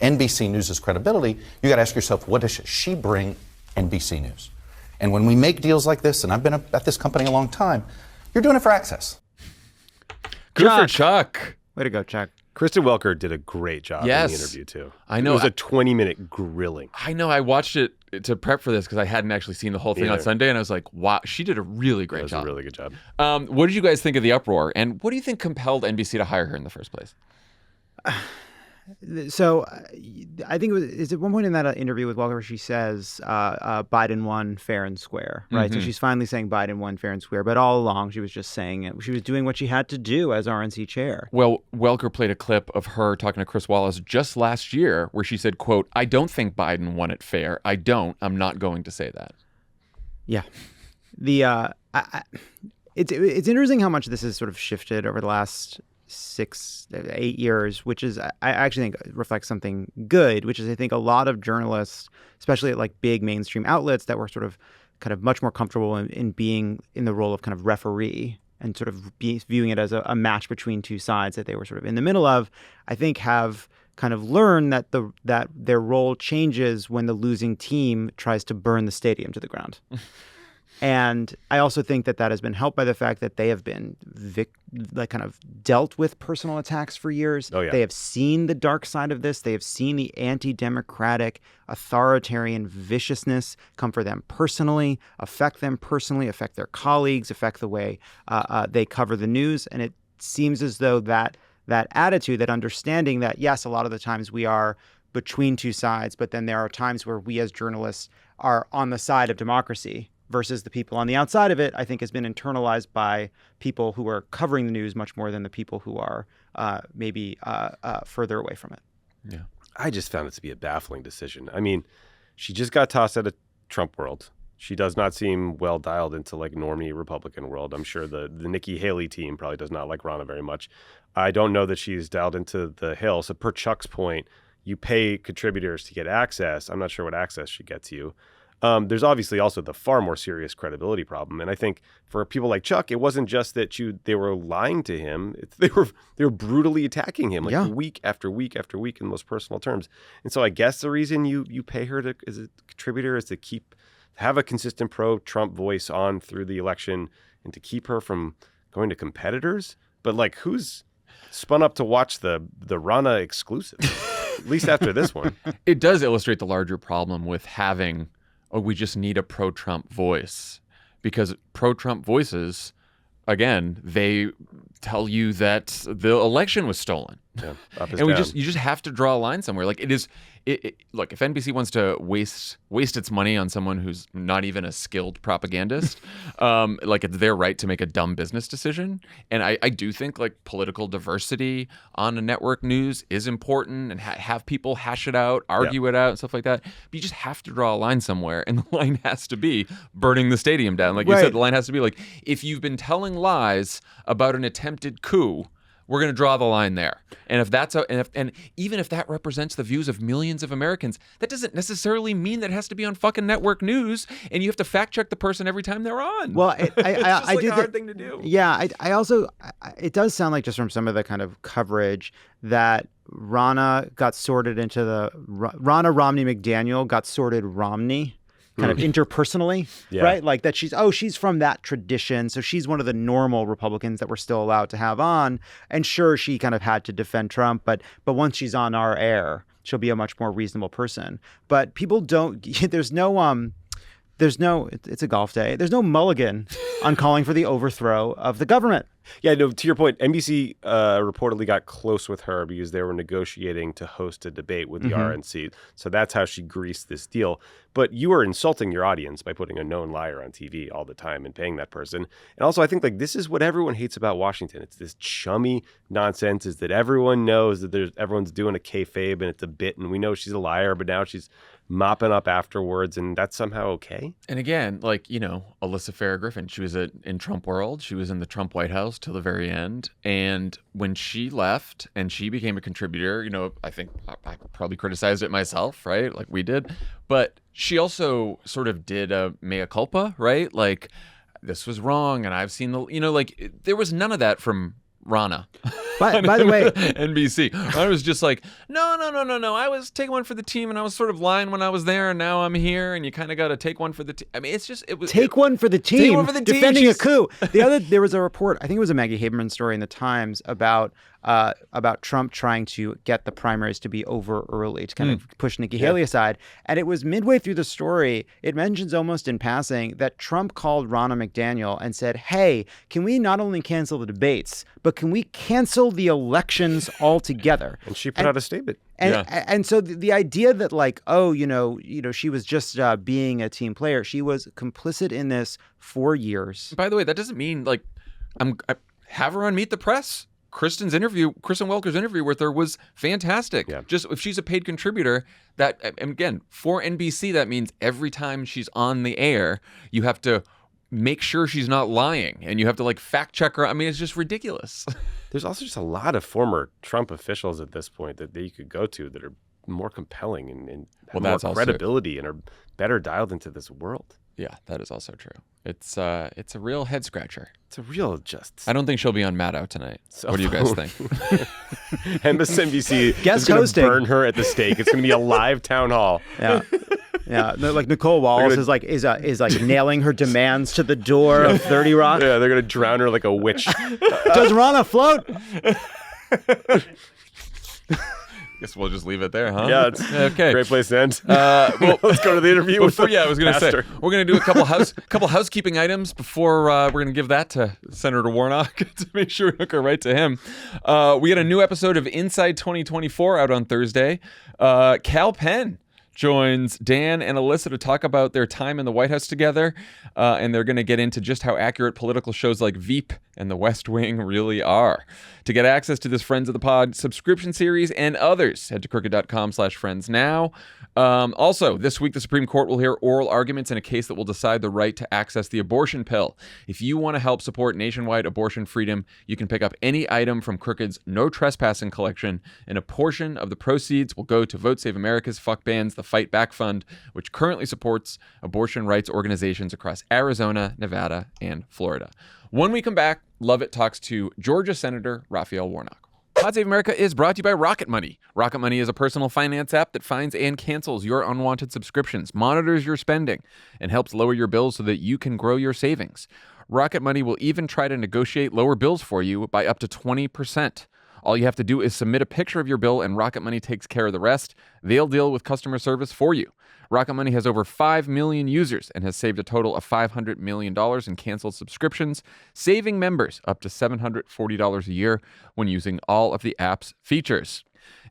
NBC News' credibility, you got to ask yourself, what does she bring NBC News? And when we make deals like this, and I've been at this company a long time, you're doing it for access. Good for Chuck. Way to go, Chuck. Kristen Welker did a great job in the interview, too. I know. It was a 20-minute grilling. I know. I watched it to prep for this because I hadn't actually seen the whole thing on Sunday, and I was like, wow, she did a really great job. It was a really good job. What did you guys think of the uproar, and what do you think compelled NBC to hire her in the first place? So I think is at one point in that interview with Welker where she says Biden won fair and square, right? Mm-hmm. So she's finally saying Biden won fair and square, but all along she was just saying it. She was doing what she had to do as RNC chair. Well, Welker played a clip of her talking to Chris Wallace just last year where she said, quote, "I don't think Biden won it fair. I'm not going to say that." Yeah. It's interesting how much this has sort of shifted over the last 6-8 years, which is, I actually think reflects something good, which is I think a lot of journalists, especially at like big mainstream outlets that were sort of kind of much more comfortable in being in the role of kind of referee and sort of viewing it as a match between two sides that they were sort of in the middle of, I think have kind of learned that their role changes when the losing team tries to burn the stadium to the ground. And I also think that has been helped by the fact that they have been kind of dealt with personal attacks for years. Oh, yeah. They have seen the dark side of this. They have seen the anti-democratic, authoritarian viciousness come for them personally, affect their colleagues, affect the way they cover the news. And it seems as though that attitude, that understanding that, yes, a lot of the times we are between two sides, but then there are times where we as journalists are on the side of democracy versus the people on the outside of it, I think has been internalized by people who are covering the news much more than the people who are maybe further away from it. Yeah, I just found it to be a baffling decision. I mean, she just got tossed out of Trump world. She does not seem well dialed into like normie Republican world. I'm sure the Nikki Haley team probably does not like Ronna very much. I don't know that she's dialed into the Hill. So per Chuck's point, you pay contributors to get access. I'm not sure what access she gets you. There's obviously also the far more serious credibility problem. And I think for people like Chuck, it wasn't just that they were lying to him. They were brutally attacking him week after week after week in the most personal terms. And so I guess the reason you pay her as a contributor is to have a consistent pro-Trump voice on through the election and to keep her from going to competitors. But like, who's spun up to watch the Ronna exclusive? At least after this one. It does illustrate the larger problem with having, we just need a pro-Trump voice, because pro-Trump voices, again, they tell you that the election was stolen. Yeah, up is and down. you just have to draw a line somewhere. Like look, if NBC wants to waste its money on someone who's not even a skilled propagandist, like it's their right to make a dumb business decision. And I do think like political diversity on a network news is important, and have people hash it out, argue it out, and stuff like that. But you just have to draw a line somewhere, and the line has to be burning the stadium down. Like you said, the line has to be like, if you've been telling lies about an attempted coup, we're going to draw the line there. And if that's and even if that represents the views of millions of Americans, that doesn't necessarily mean that it has to be on fucking network news and you have to fact check the person every time they're on. Well, it's just like a hard thing to do. Yeah, I also it does sound like just from some of the kind of coverage that Ronna got sorted into Ronna Romney McDaniel got sorted Romney. Kind of interpersonally, right? Like that she's from that tradition. So she's one of the normal Republicans that we're still allowed to have on. And sure, she kind of had to defend Trump, but once she's on our air, she'll be a much more reasonable person. But people don't. It's a golf day. There's no mulligan on calling for the overthrow of the government. Yeah, no, to your point, NBC reportedly got close with her because they were negotiating to host a debate with the RNC. So that's how she greased this deal. But you are insulting your audience by putting a known liar on TV all the time and paying that person. And also, I think this is what everyone hates about Washington. It's this chummy nonsense, is that everyone knows that everyone's doing a kayfabe and it's a bit, and we know she's a liar, but now she's mopping up afterwards, and that's somehow okay. And again, Alyssa Farah Griffin, she was in Trump world. She was in the Trump White House till the very end. And when she left and she became a contributor, I think I probably criticized it myself, right? Like we did. But she also sort of did a mea culpa, right? Like, this was wrong. And I've seen there was none of that from Ronna. By the way, NBC. I was just like, no. I was taking one for the team, and I was sort of lying when I was there, and now I'm here, and you kind of got to take one for the team. I mean, take one for the team. Take one for the team. Defending a coup. There was a report. I think it was a Maggie Haberman story in the Times about Trump trying to get the primaries to be over early to kind of push Nikki Haley aside. And it was midway through the story, it mentions almost in passing that Trump called Ronna McDaniel and said, hey, can we not only cancel the debates, but can we cancel the elections altogether? And she put out a statement. And so the idea that she was just being a team player, she was complicit in this for years. By the way, that doesn't mean I have her on Meet the Press. Kristen Welker's interview with her was fantastic. Yeah. Just if she's a paid contributor, that, and again, for NBC, that means every time she's on the air, you have to make sure she's not lying, and you have to fact check her. I mean, it's just ridiculous. There's also just a lot of former Trump officials at this point that you could go to that are more compelling and have more credibility and are better dialed into this world. Yeah, that is also true. It's a real head scratcher. It's a real I don't think she'll be on Maddow tonight. What do you guys think? MSNBC is going to burn her at the stake. It's going to be a live town hall. Yeah. Yeah, like Nicole Wallace is nailing her demands to the door of 30 Rock. Yeah, they're gonna drown her like a witch. Does Ronna float? Guess we'll just leave it there, huh? Yeah, it's okay. Great place to end. Well, let's go to the interview. I was going to say we're going to do a couple housekeeping items before we're going to give that to Senator Warnock to make sure we hook her right to him. We had a new episode of Inside 2024 out on Thursday. Cal Penn joins Dan and Alyssa to talk about their time in the White House together, and they're going to get into just how accurate political shows like Veep and The West Wing really are. To get access to this Friends of the Pod subscription series and others, head to crooked.com/friends now. Also, this week, the Supreme Court will hear oral arguments in a case that will decide the right to access the abortion pill. If you want to help support nationwide abortion freedom, you can pick up any item from Crooked's No Trespassing collection, and a portion of the proceeds will go to Vote Save America's Fuck Bans, the Fight Back Fund, which currently supports abortion rights organizations across Arizona, Nevada, and Florida. When we come back, Lovett talks to Georgia Senator Raphael Warnock. Pod Save America is brought to you by Rocket Money. Rocket Money is a personal finance app that finds and cancels your unwanted subscriptions, monitors your spending, and helps lower your bills so that you can grow your savings. Rocket Money will even try to negotiate lower bills for you by up to 20%. All you have to do is submit a picture of your bill, and Rocket Money takes care of the rest. They'll deal with customer service for you. Rocket Money has over 5 million users and has saved a total of $500 million in canceled subscriptions, saving members up to $740 a year when using all of the app's features.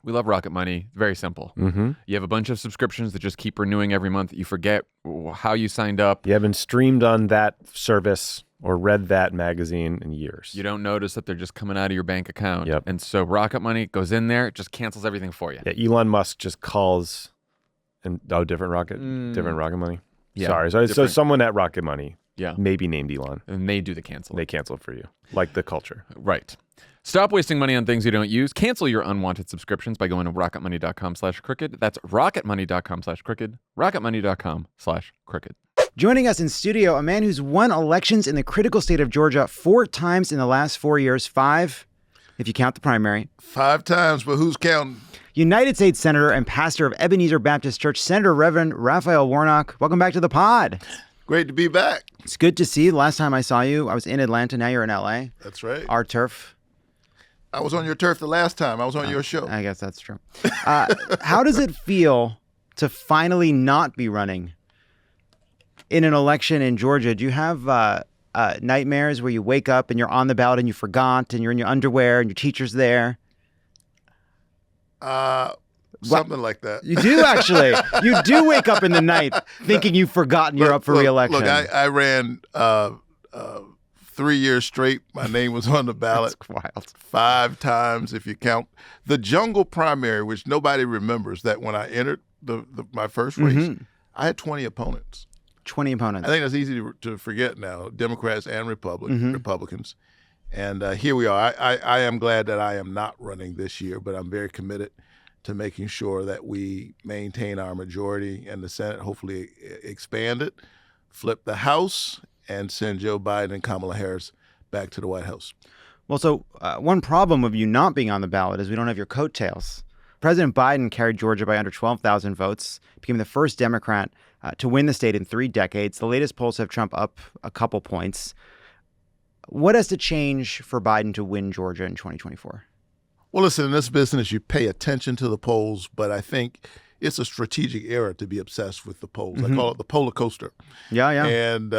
We love Rocket Money. Very simple. Mm-hmm. You have a bunch of subscriptions that just keep renewing every month. You forget how you signed up. You haven't streamed on that service or read that magazine in years. You don't notice that they're just coming out of your bank account. Yep. And so Rocket Money goes in there, just cancels everything for you. Yeah, Elon Musk just calls different Rocket Money. Yeah, Sorry. So someone at Rocket Money, maybe named Elon. And they do the cancel. They cancel it for you, like the culture. Right. Stop wasting money on things you don't use. Cancel your unwanted subscriptions by going to rocketmoney.com/crooked. That's rocketmoney.com/crooked. rocketmoney.com/crooked. Joining us in studio, a man who's won elections in the critical state of Georgia 4 times in the last 4 years. 5, if you count the primary. 5 times, but who's counting? United States Senator and pastor of Ebenezer Baptist Church, Senator Reverend Raphael Warnock. Welcome back to the pod. Great to be back. It's good to see you. The last time I saw you, I was in Atlanta. Now you're in LA. That's right. Our turf. I was on your turf the last time. I was on your show. I guess that's true. How does it feel to finally not be running in an election in Georgia? Do you have nightmares where you wake up and you're on the ballot and you forgot and you're in your underwear and your teacher's there? Something like that. You do, actually. You do wake up in the night thinking you've forgotten you're up for re-election. Look, I ran 3 years straight. My name was on the ballot. That's wild. 5 times, if you count the jungle primary, which nobody remembers. That when I entered my first race, I had 20 opponents. 20 opponents. I think that's easy to forget now. Democrats and Republicans, and here we are. I am glad that I am not running this year, but I'm very committed to making sure that we maintain our majority in the Senate. Hopefully, expand it, flip the House, and send Joe Biden and Kamala Harris back to the White House. Well, so one problem of you not being on the ballot is we don't have your coattails. President Biden carried Georgia by under 12,000 votes, became the first Democrat to win the state in 3 decades. The latest polls have Trump up a couple points. What has to change for Biden to win Georgia in 2024? Well, listen, in this business, you pay attention to the polls, but I think it's a strategic error to be obsessed with the polls. I call it the polar coaster. Yeah. And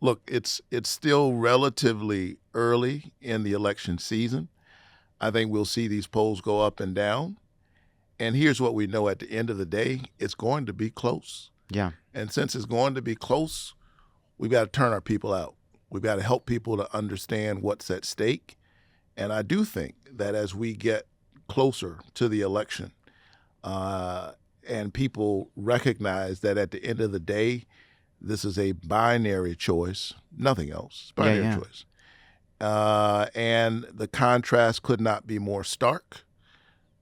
look, it's still relatively early in the election season. I think we'll see these polls go up and down. And here's what we know: at the end of the day, it's going to be close. Yeah. And since it's going to be close, we've got to turn our people out. We've got to help people to understand what's at stake. And I do think that as we get closer to the election, and people recognize that at the end of the day, this is a binary choice, nothing else. It's a binary choice. And the contrast could not be more stark.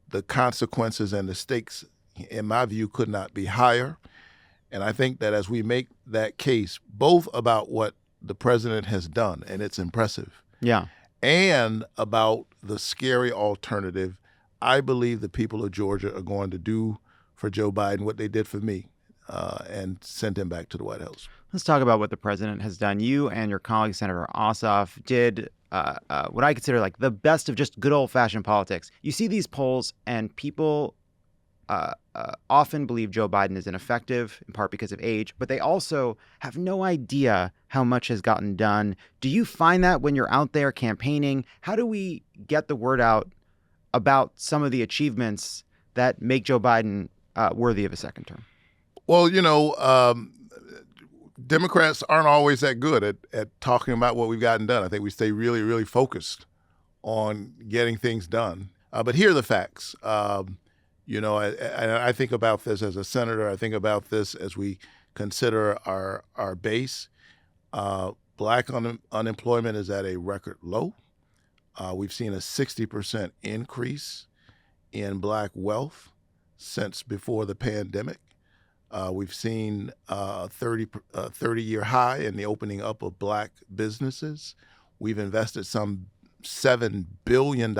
The consequences and the stakes, in my view, could not be higher. And I think that as we make that case, both about what the president has done, and it's impressive, and about the scary alternative, I believe the people of Georgia are going to do for Joe Biden what they did for me, and send him back to the White House. Let's talk about what the president has done. You and your colleague, Senator Ossoff, did what I consider like the best of just good old-fashioned politics. You see these polls, and people often believe Joe Biden is ineffective, in part because of age, but they also have no idea how much has gotten done. Do you find that when you're out there campaigning? How do we get the word out about some of the achievements that make Joe Biden worthy of a second term? Well, Democrats aren't always that good at talking about what we've gotten done. I think we stay really, really focused on getting things done. But here are the facts. I think about this as a senator. I think about this as we consider our base. Black unemployment is at a record low. We've seen a 60% increase in Black wealth since before the pandemic. We've seen a 30-year high in the opening up of Black businesses. We've invested some $7 billion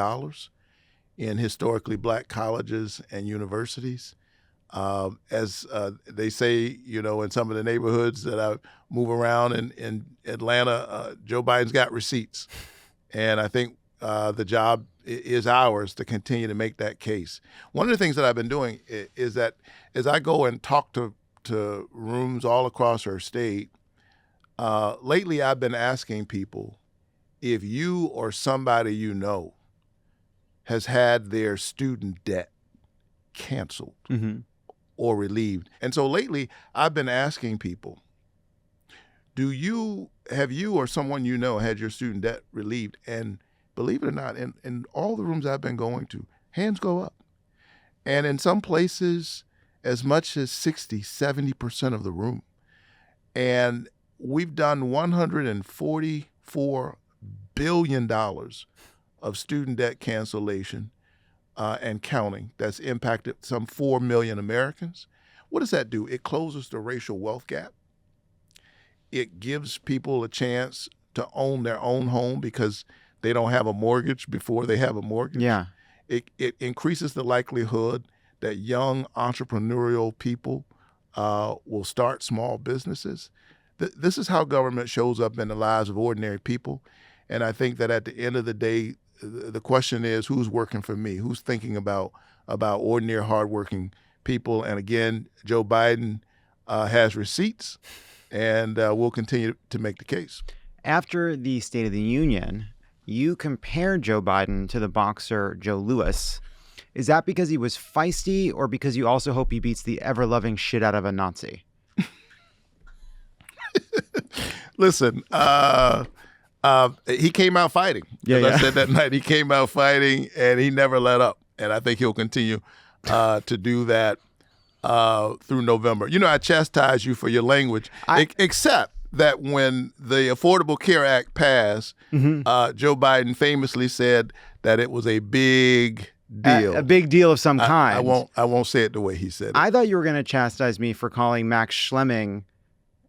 in historically Black colleges and universities. As they say, in some of the neighborhoods that I move around in Atlanta, Joe Biden's got receipts. And I think the job is ours to continue to make that case. One of the things that I've been doing is that as I go and talk to rooms all across our state, lately I've been asking people if you or somebody you know has had their student debt canceled or relieved. And so lately I've been asking people, have you or someone you know had your student debt relieved? And believe it or not, in all the rooms I've been going to, hands go up. And in some places, as much as 60, 70% of the room. And we've done $144 billion of student debt cancellation and counting. That's impacted some 4 million Americans. What does that do? It closes the racial wealth gap. It gives people a chance to own their own home because they don't have a mortgage before they have a mortgage. Yeah. It increases the likelihood that young entrepreneurial people will start small businesses. This is how government shows up in the lives of ordinary people. And I think that at the end of the day, the question is, who's working for me? Who's thinking about ordinary, hardworking people? And again, Joe Biden has receipts, and we'll continue to make the case. After the State of the Union, you compared Joe Biden to the boxer Joe Louis. Is that because he was feisty, or because you also hope he beats the ever-loving shit out of a Nazi? Listen, he came out fighting. As I said that night, he came out fighting, and he never let up. And I think he'll continue to do that through November. You know, I chastise you for your language, except that when the Affordable Care Act passed, Joe Biden famously said that it was a big deal. A big deal of some kind. I won't say it the way he said it. I thought you were going to chastise me for calling Max Schleming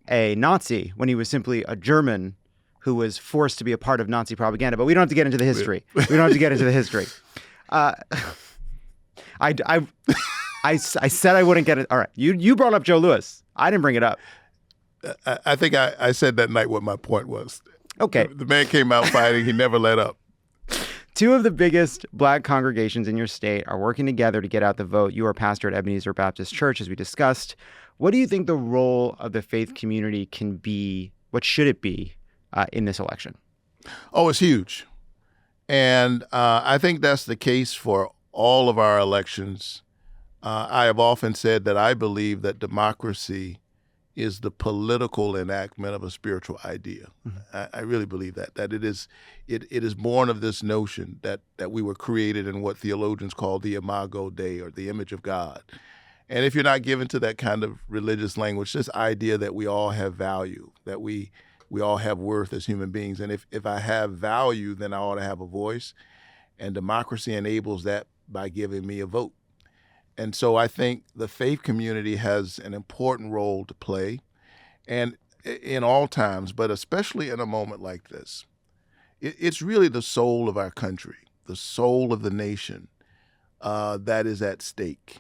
a Nazi when he was simply a German who was forced to be a part of Nazi propaganda. But we don't have to get into the history. I said I wouldn't get it. All right. You brought up Joe Louis. I didn't bring it up. I think I said that night what my point was. Okay. The man came out fighting. He never let up. Two of the biggest black congregations in your state are working together to get out the vote. You are pastor at Ebenezer Baptist Church, as we discussed. What do you think the role of the faith community can be? What should it be in this election? Oh, it's huge. And I think that's the case for all of our elections. I have often said that I believe that democracy is the political enactment of a spiritual idea. I really believe that it is born of this notion that we were created in what theologians call the imago Dei, or the image of God. And if you're not given to that kind of religious language, this idea that we all have value, that we all have worth as human beings. And if I have value, then I ought to have a voice. And democracy enables that by giving me a vote. And so I think the faith community has an important role to play, and in all times, but especially in a moment like this. It's really the soul of our country, the soul of the nation that is at stake.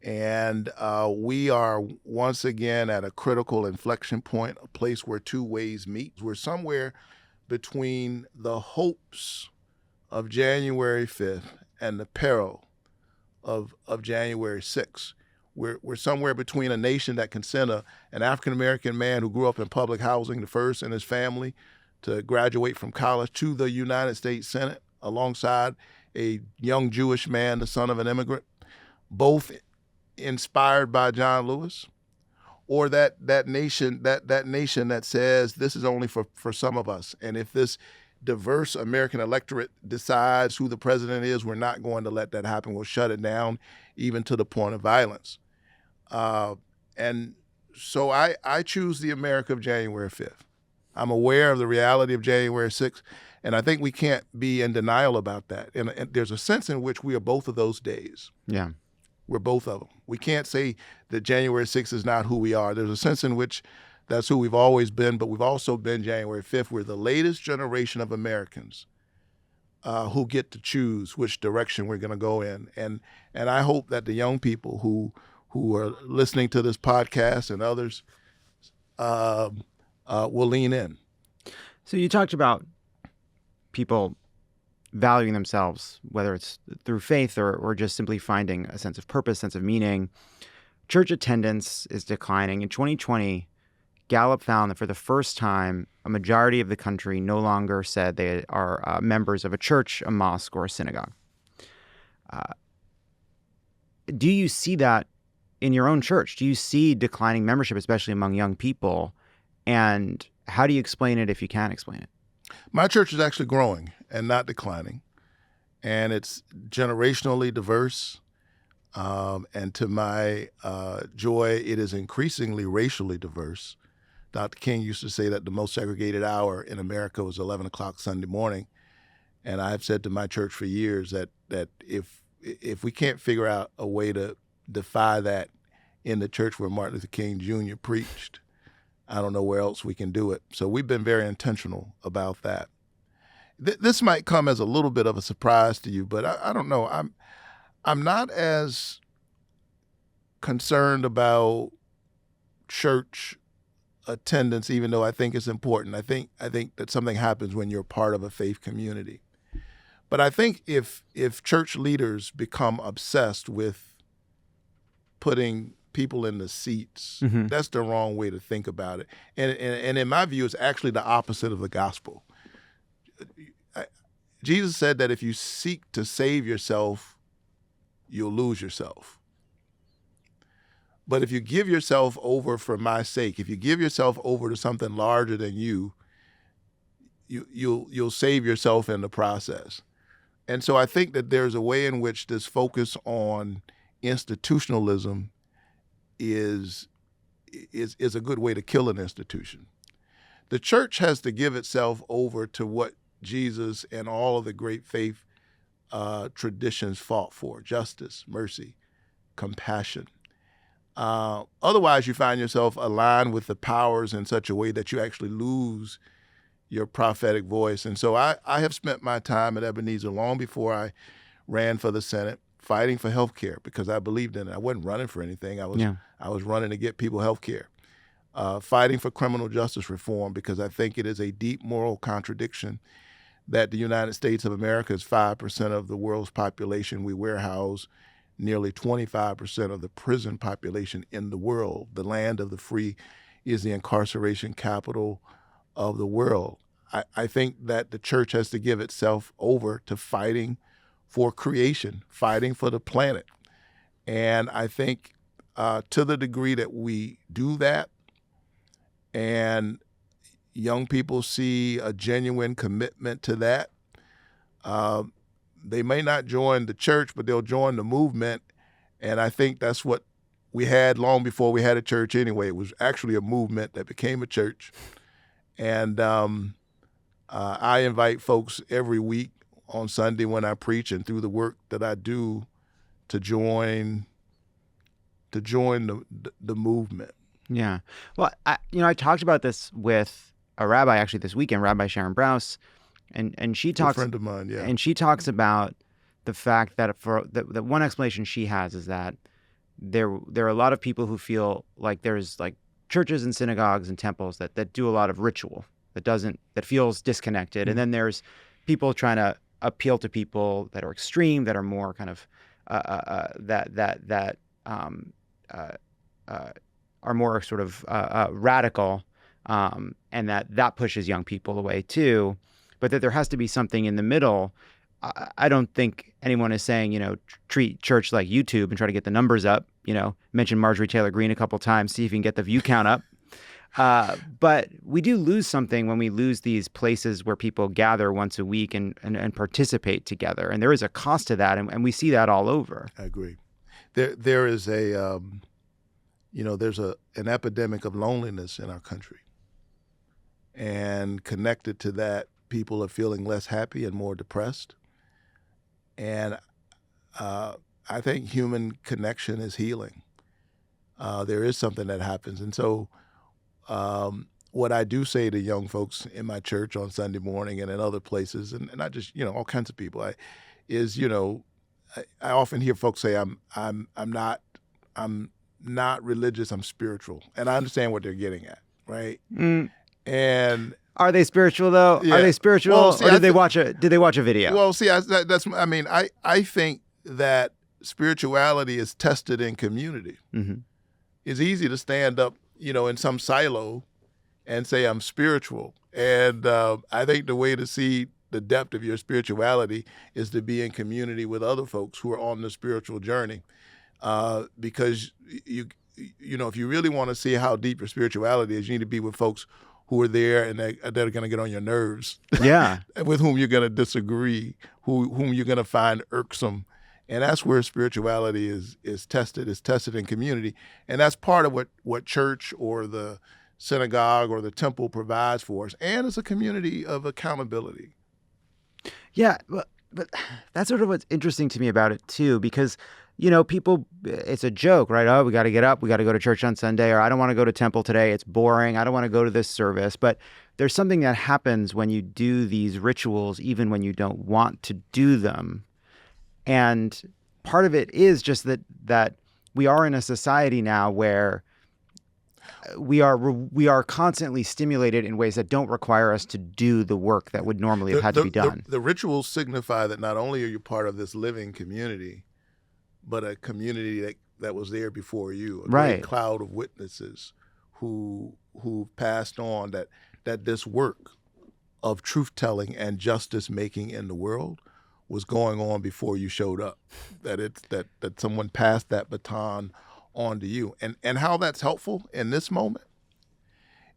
And we are once again at a critical inflection point, a place where two ways meet. We're somewhere between the hopes of January 5th and the peril of January 6th. We're somewhere between a nation that can send an African-American man who grew up in public housing, the first in his family to graduate from college, to the United States Senate, alongside a young Jewish man, the son of an immigrant, both inspired by John Lewis, or that nation that says this is only for some of us. And if this diverse American electorate decides who the president is, we're not going to let that happen. We'll shut it down, even to the point of violence. And so I choose the America of January 5th. I'm aware of the reality of January 6th, and I think we can't be in denial about that. And there's a sense in which we are both of those days. Yeah. We're both of them. We can't say that January 6th is not who we are. There's a sense in which that's who we've always been, but we've also been January 5th. We're the latest generation of Americans who get to choose which direction we're going to go in. And I hope that the young people who are listening to this podcast and others will lean in. So you talked about people valuing themselves, whether it's through faith or just simply finding a sense of purpose, sense of meaning. Church attendance is declining. In 2020, Gallup found that for the first time, a majority of the country no longer said they are members of a church, a mosque, or a synagogue. Do you see that in your own church? Do you see declining membership, especially among young people? And how do you explain it if you can explain it? My church is actually growing and not declining. And it's generationally diverse. And to my joy, it is increasingly racially diverse. Dr. King used to say that the most segregated hour in America was 11 o'clock Sunday morning. And I've said to my church for years that if we can't figure out a way to defy that in the church where Martin Luther King Jr. preached, I don't know where else we can do it. So we've been very intentional about that. This might come as a little bit of a surprise to you, but I don't know. I'm not as concerned about church attendance, even though I think it's important. I think that something happens when you're part of a faith community. But I think if church leaders become obsessed with putting people in the seats, that's the wrong way to think about it. And in my view, it's actually the opposite of the gospel. Jesus said that if you seek to save yourself, you'll lose yourself. But if you give yourself over for my sake, if you give yourself over to something larger than you'll save yourself in the process. And so I think that there's a way in which this focus on institutionalism is a good way to kill an institution. The church has to give itself over to what Jesus and all of the great faith traditions fought for: justice, mercy, compassion. Otherwise, you find yourself aligned with the powers in such a way that you actually lose your prophetic voice. And so I have spent my time at Ebenezer long before I ran for the Senate, fighting for health care because I believed in it. I wasn't running for anything. I was running to get people health care. Fighting for criminal justice reform because I think it is a deep moral contradiction that the United States of America is 5% of the world's population. We warehouse nearly 25% of the prison population in the world. The land of the free is the incarceration capital of the world. I think that the church has to give itself over to fighting for creation, fighting for the planet. And I think to the degree that we do that, and young people see a genuine commitment to that, they may not join the church, but they'll join the movement. And I think that's what we had long before we had a church anyway. It was actually a movement that became a church. And I invite folks every week on Sunday when I preach and through the work that I do to join the movement. Yeah. Well, I talked about this with a rabbi actually this weekend, Rabbi Sharon Brous, and she talks. A friend of mine, yeah. And she talks about the fact that the one explanation she has is that there are a lot of people who feel like there's like churches and synagogues and temples that do a lot of ritual that feels disconnected, and then there's people trying to appeal to people that are extreme, that are more kind of are more sort of radical, and that pushes young people away too. But that there has to be something in the middle. I don't think anyone is saying, treat church like YouTube and try to get the numbers up. Mention Marjorie Taylor Greene a couple times, see if you can get the view count up. But we do lose something when we lose these places where people gather once a week and participate together. And there is a cost to that, and we see that all over. I agree. There is there's an epidemic of loneliness in our country. And connected to that, people are feeling less happy and more depressed. And I think human connection is healing. There is something that happens. And so what I do say to young folks in my church on Sunday morning and in other places, and not just, all kinds of people, I often hear folks say, I'm not religious, I'm spiritual. And I understand what they're getting at, right? And are they spiritual though? Yeah. Are they spiritual, or did they watch a video? Well, see, I think that spirituality is tested in community. Mm-hmm. It's easy to stand up, in some silo and say I'm spiritual. And I think the way to see the depth of your spirituality is to be in community with other folks who are on the spiritual journey. Because if you really want to see how deep your spirituality is, you need to be with folks who are there and that are going to get on your nerves. Yeah. With whom you're going to disagree, whom you're going to find irksome. And that's where spirituality is tested. It's tested in community. And that's part of what church or the synagogue or the temple provides for us. And it's a community of accountability. Yeah, but that's sort of what's interesting to me about it too, because people, it's a joke, right? Oh, we got to get up. We got to go to church on Sunday, or I don't want to go to temple today. It's boring. I don't want to go to this service. But there's something that happens when you do these rituals, even when you don't want to do them. And part of it is just that we are in a society now where we are constantly stimulated in ways that don't require us to do the work that would normally have had to be done. The rituals signify that not only are you part of this living community, but a community that was there before you, a great cloud of witnesses who passed on that this work of truth-telling and justice-making in the world was going on before you showed up, that someone passed that baton on to you. And how that's helpful in this moment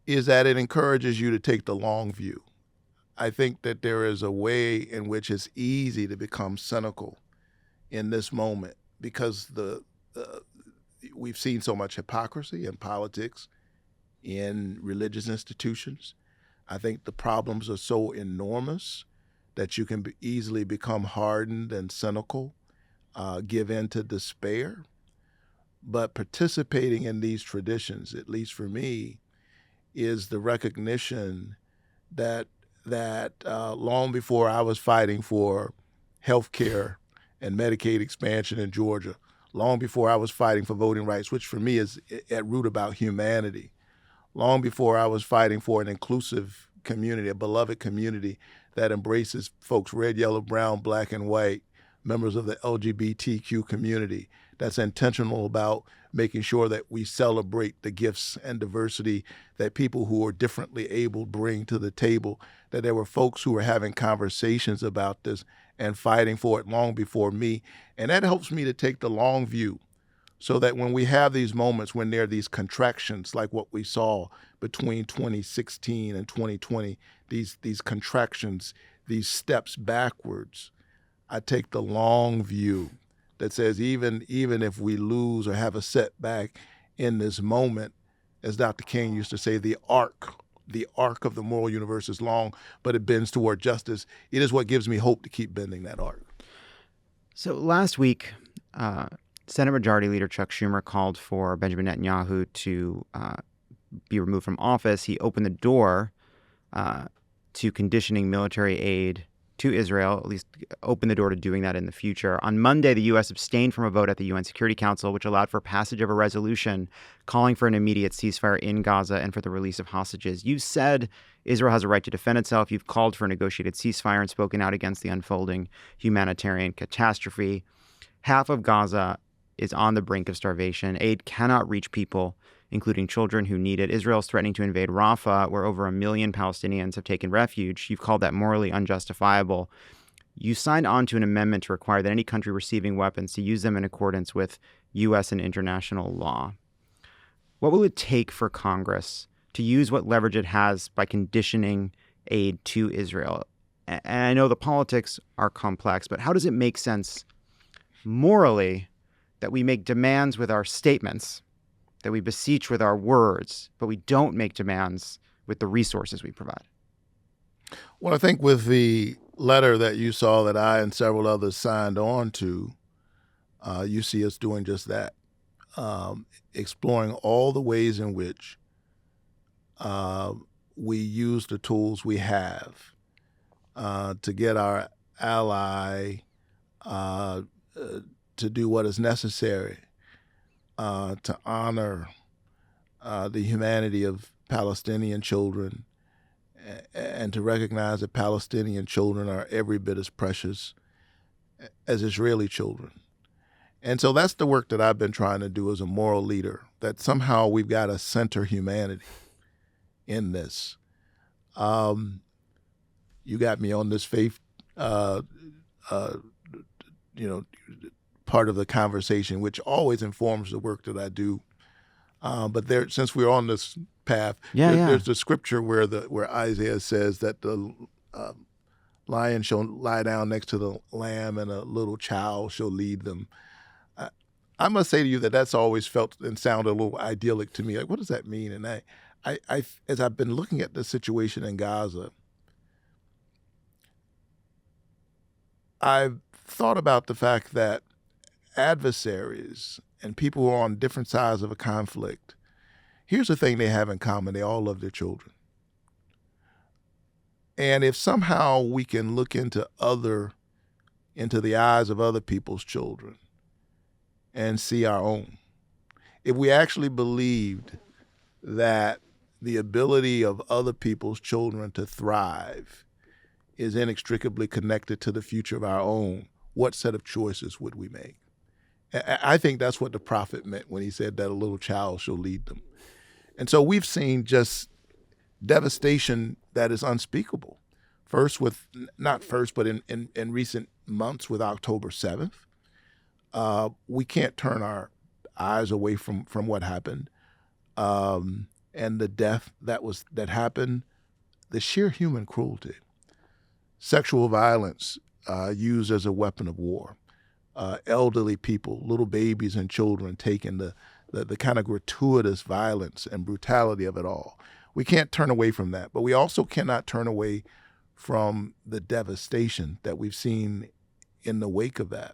is that it encourages you to take the long view. I think that there is a way in which it's easy to become cynical in this moment because we've seen so much hypocrisy in politics, in religious institutions. I think the problems are so enormous that you can easily become hardened and cynical, give in to despair. But participating in these traditions, at least for me, is the recognition that long before I was fighting for health care and Medicaid expansion in Georgia, long before I was fighting for voting rights, which for me is at root about humanity, long before I was fighting for an inclusive community, a beloved community that embraces folks red, yellow, brown, black, and white, members of the LGBTQ community, that's intentional about making sure that we celebrate the gifts and diversity that people who are differently able bring to the table, that there were folks who were having conversations about this and fighting for it long before me. And that helps me to take the long view so that when we have these moments, when there are these contractions like what we saw between 2016 and 2020, these contractions, these steps backwards, I take the long view that says even if we lose or have a setback in this moment, as Dr. King used to say, the arc of the moral universe is long, but it bends toward justice. It is what gives me hope to keep bending that arc. So last week, Senate Majority Leader Chuck Schumer called for Benjamin Netanyahu to be removed from office. He opened the door to conditioning military aid to Israel, at least open the door to doing that in the future. On Monday, the U.S. abstained from a vote at the UN Security Council, which allowed for passage of a resolution calling for an immediate ceasefire in Gaza and for the release of hostages. You said Israel has a right to defend itself. You've called for a negotiated ceasefire and spoken out against the unfolding humanitarian catastrophe. Half of Gaza is on the brink of starvation. Aid cannot reach people, including children who need it. Israel is threatening to invade Rafah, where over 1 million Palestinians have taken refuge. You've called that morally unjustifiable. You signed on to an amendment to require that any country receiving weapons to use them in accordance with U.S. and international law. What will it take for Congress to use what leverage it has by conditioning aid to Israel? And I know the politics are complex, but how does it make sense morally that we make demands with our statements, that we beseech with our words, but we don't make demands with the resources we provide? Well, I think with the letter that you saw that I and several others signed on to, you see us doing just that, exploring all the ways in which we use the tools we have to get our ally to do what is necessary to honor the humanity of Palestinian children and to recognize that Palestinian children are every bit as precious as Israeli children. And so that's the work that I've been trying to do as a moral leader, that somehow we've got to center humanity in this. You got me on this faith, part of the conversation, which always informs the work that I do. But there, since we're on this path, there's the scripture where Isaiah says that the lion shall lie down next to the lamb and a little child shall lead them. I must say to you that that's always felt and sounded a little idyllic to me. Like, what does that mean? And I as I've been looking at the situation in Gaza, I've thought about the fact that adversaries and people who are on different sides of a conflict, here's the thing they have in common: they all love their children. And if somehow we can look into the eyes of other people's children and see our own, if we actually believed that the ability of other people's children to thrive is inextricably connected to the future of our own, what set of choices would we make? I think that's what the prophet meant when he said that a little child shall lead them. And so we've seen just devastation that is unspeakable. Not first, but in recent months with October 7th. We can't turn our eyes away from what happened. And the death that happened, the sheer human cruelty, sexual violence used as a weapon of war, elderly people, little babies and children taking the kind of gratuitous violence and brutality of it all. We can't turn away from that, but we also cannot turn away from the devastation that we've seen in the wake of that.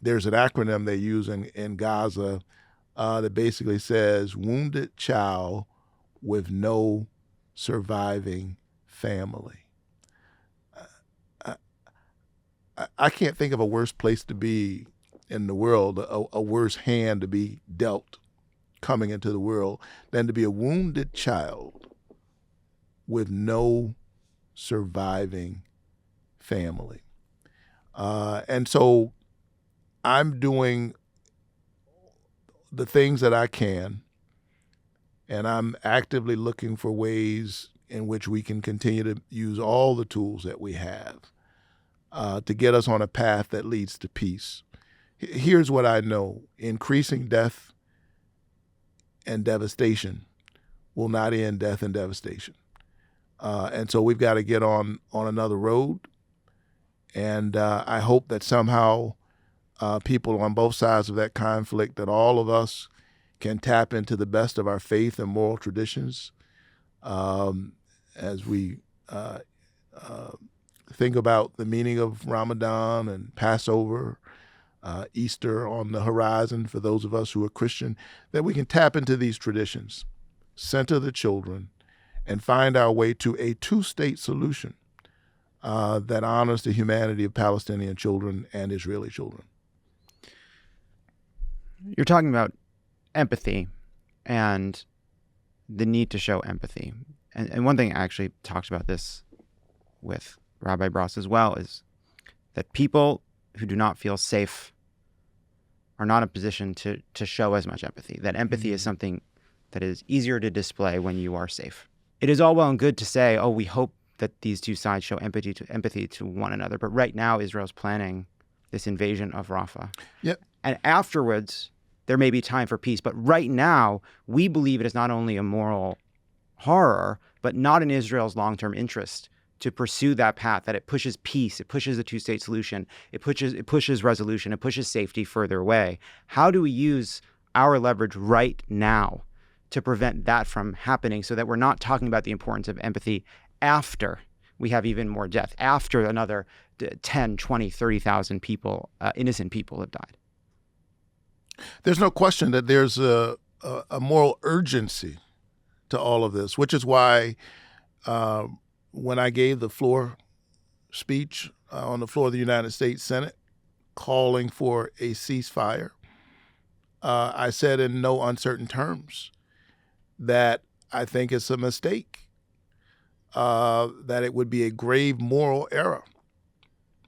There's an acronym they use in Gaza that basically says wounded child with no surviving family. I can't think of a worse place to be in the world, a worse hand to be dealt coming into the world than to be a wounded child with no surviving family. And so I'm doing the things that I can, and I'm actively looking for ways in which we can continue to use all the tools that we have to get us on a path that leads to peace. Here's what I know. Increasing death and devastation will not end death and devastation. And so we've got to get on another road. And I hope that somehow people on both sides of that conflict, that all of us can tap into the best of our faith and moral traditions as we think about the meaning of Ramadan and Passover, Easter on the horizon for those of us who are Christian, that we can tap into these traditions, center the children, and find our way to a two-state solution that honors the humanity of Palestinian children and Israeli children. You're talking about empathy and the need to show empathy. And one thing I actually talked about this with Rabbi Bross as well is that people who do not feel safe are not in a position to show as much empathy. That empathy is something that is easier to display when you are safe. It is all well and good to say, oh, we hope that these two sides show empathy to one another. But right now, Israel's planning this invasion of Rafah. Yep. And afterwards, there may be time for peace. But right now, we believe it is not only a moral horror, but not in Israel's long-term interest to pursue that path, that it pushes peace, it pushes the two-state solution, it pushes resolution, it pushes safety further away. How do we use our leverage right now to prevent that from happening so that we're not talking about the importance of empathy after we have even more death, after another 10, 20, 30,000 people, innocent people have died? There's no question that there's a moral urgency to all of this, which is why when I gave the floor speech on the floor of the United States Senate calling for a ceasefire, I said in no uncertain terms that I think it's a mistake, that it would be a grave moral error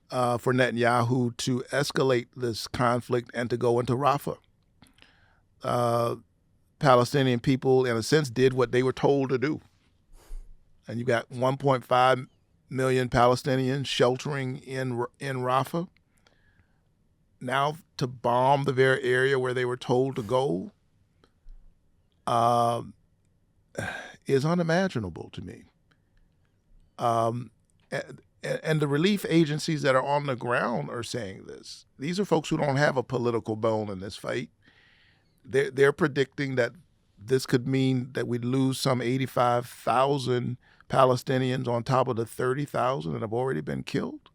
for Netanyahu to escalate this conflict and to go into Rafah. Palestinian people, in a sense, did what they were told to do. And you got 1.5 million Palestinians sheltering in Rafah. Now to bomb the very area where they were told to go is unimaginable to me. And the relief agencies that are on the ground are saying this. These are folks who don't have a political bone in this fight. They're predicting that this could mean that we'd lose some 85,000 Palestinians on top of the 30,000 that have already been killed.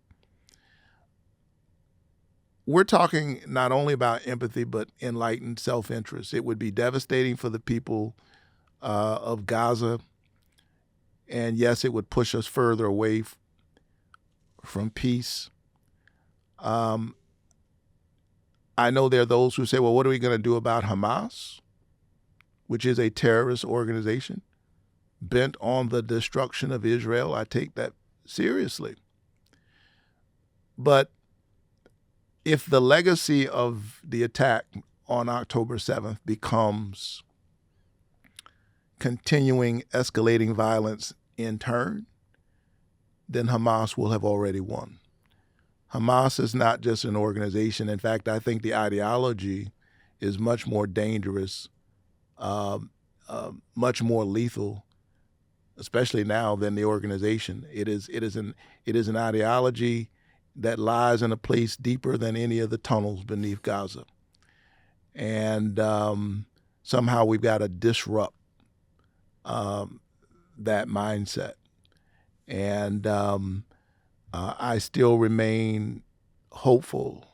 We're talking not only about empathy, but enlightened self-interest. It would be devastating for the people of Gaza. And yes, it would push us further away from peace. I know there are those who say, well, what are we going to do about Hamas? which is a terrorist organization bent on the destruction of Israel. I take that seriously. But if the legacy of the attack on October 7th becomes continuing escalating violence in turn, then Hamas will have already won. Hamas is not just an organization. In fact, I think the ideology is much more dangerous, much more lethal, especially now, than the organization. It is an ideology that lies in a place deeper than any of the tunnels beneath Gaza. And somehow we've got to disrupt that mindset. And I still remain hopeful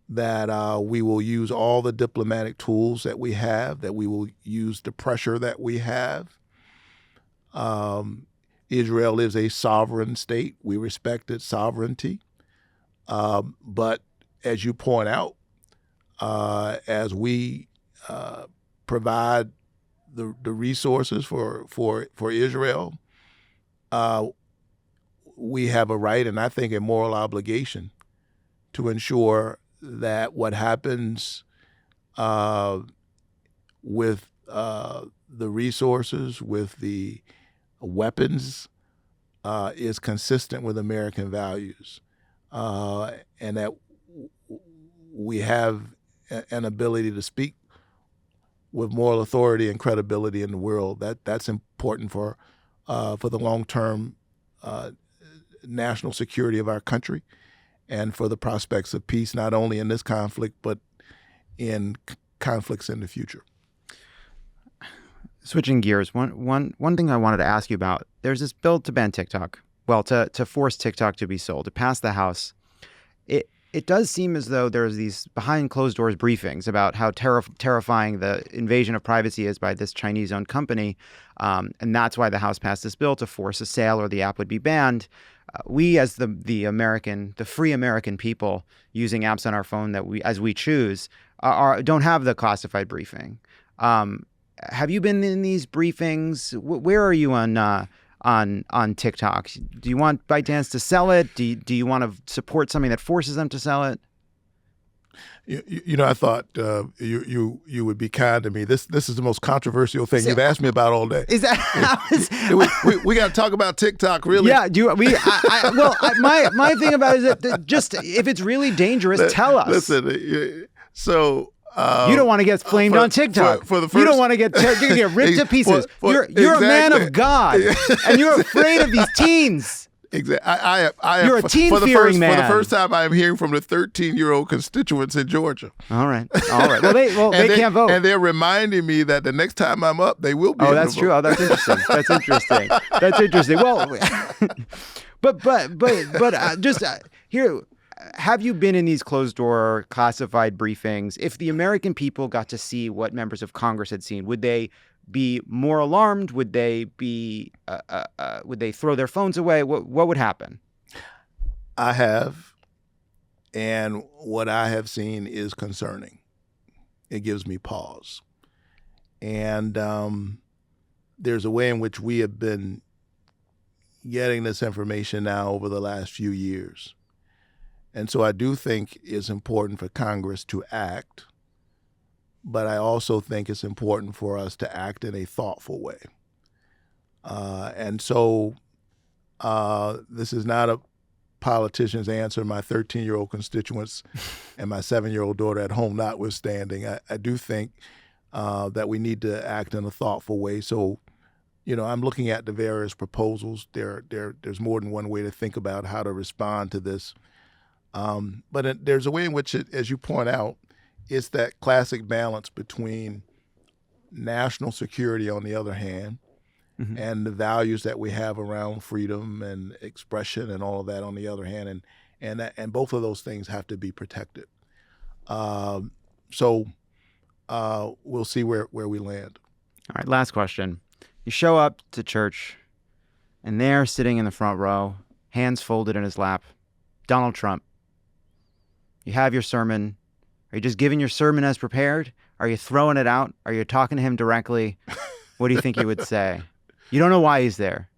that we will use all the diplomatic tools that we have, that we will use the pressure that we have. Israel is a sovereign state. We respect its sovereignty. But as you point out, as we provide the resources for Israel, we have a right, and I think a moral obligation, to ensure that what happens with the resources, with the weapons, is consistent with American values, and that we have an ability to speak with moral authority and credibility in the world. That's important for the long-term national security of our country, and for the prospects of peace, not only in this conflict, but in conflicts in the future. Switching gears, one thing I wanted to ask you about, there's this bill to ban TikTok. Well, to force TikTok to be sold. It passed the House. It does seem as though there's these behind closed doors briefings about how terrifying the invasion of privacy is by this Chinese-owned company, and that's why the House passed this bill to force a sale, or the app would be banned. We, as the free American people using apps on our phone as we choose, don't have the classified briefing. Have you been in these briefings? Where are you on TikTok? Do you want ByteDance to sell it? Do you want to support something that forces them to sell it? You know, I thought you would be kind to me. This is the most controversial thing you've asked me about all day. Is that we got to talk about TikTok, really? Yeah. My thing about it is that just if it's really dangerous, tell us. Listen, so. You don't want to get flamed on TikTok. For the first, you don't want to get you're gonna get ripped to pieces. You're exactly. a man of God, and you're afraid of these teens. Exactly. I You're a teen-fearing man. For the first time, I am hearing from the 13-year-old constituents in Georgia. All right. Well, they can't vote, and they're reminding me that the next time I'm up, they will be. Oh, that's true. Oh, that's interesting. That's interesting. Well, but just here. Have you been in these closed-door classified briefings? If the American people got to see what members of Congress had seen, would they be more alarmed? Would they be? Would they throw their phones away? What would happen? I have, and what I have seen is concerning. It gives me pause, and there's a way in which we have been getting this information now over the last few years. And so I do think it's important for Congress to act, but I also think it's important for us to act in a thoughtful way. And so this is not a politician's answer, my 13-year-old constituents and my 7-year-old daughter at home notwithstanding. I do think that we need to act in a thoughtful way. So, you know, I'm looking at the various proposals. There's more than one way to think about how to respond to this. But there's a way in which, as you point out, it's that classic balance between national security on the other hand, mm-hmm. and the values that we have around freedom and expression and all of that on the other hand, and both of those things have to be protected. So we'll see where we land. All right, last question. You show up to church, and there, sitting in the front row, hands folded in his lap, Donald Trump. You have your sermon, Are you just giving your sermon as prepared? Are you throwing it out? Are you talking to him directly? What do you think he would say? You don't know why he's there.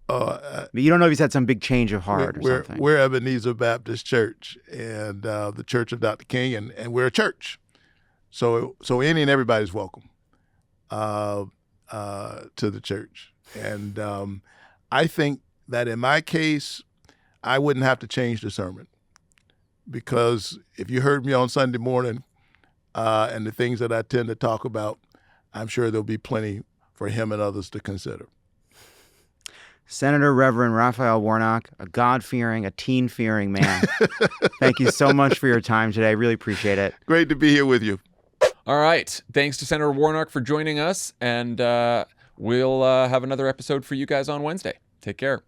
You don't know if he's had some big change of heart or something. We're Ebenezer Baptist Church and the Church of Dr. King, and we're a church. So any and everybody's welcome to the church. And I think that in my case, I wouldn't have to change the sermon, because if you heard me on Sunday morning and the things that I tend to talk about, I'm sure there'll be plenty for him and others to consider. Senator Reverend Raphael Warnock, a God-fearing, a teen-fearing man. Thank you so much for your time today. I really appreciate it. Great to be here with you. All right. Thanks to Senator Warnock for joining us, and we'll have another episode for you guys on Wednesday. Take care.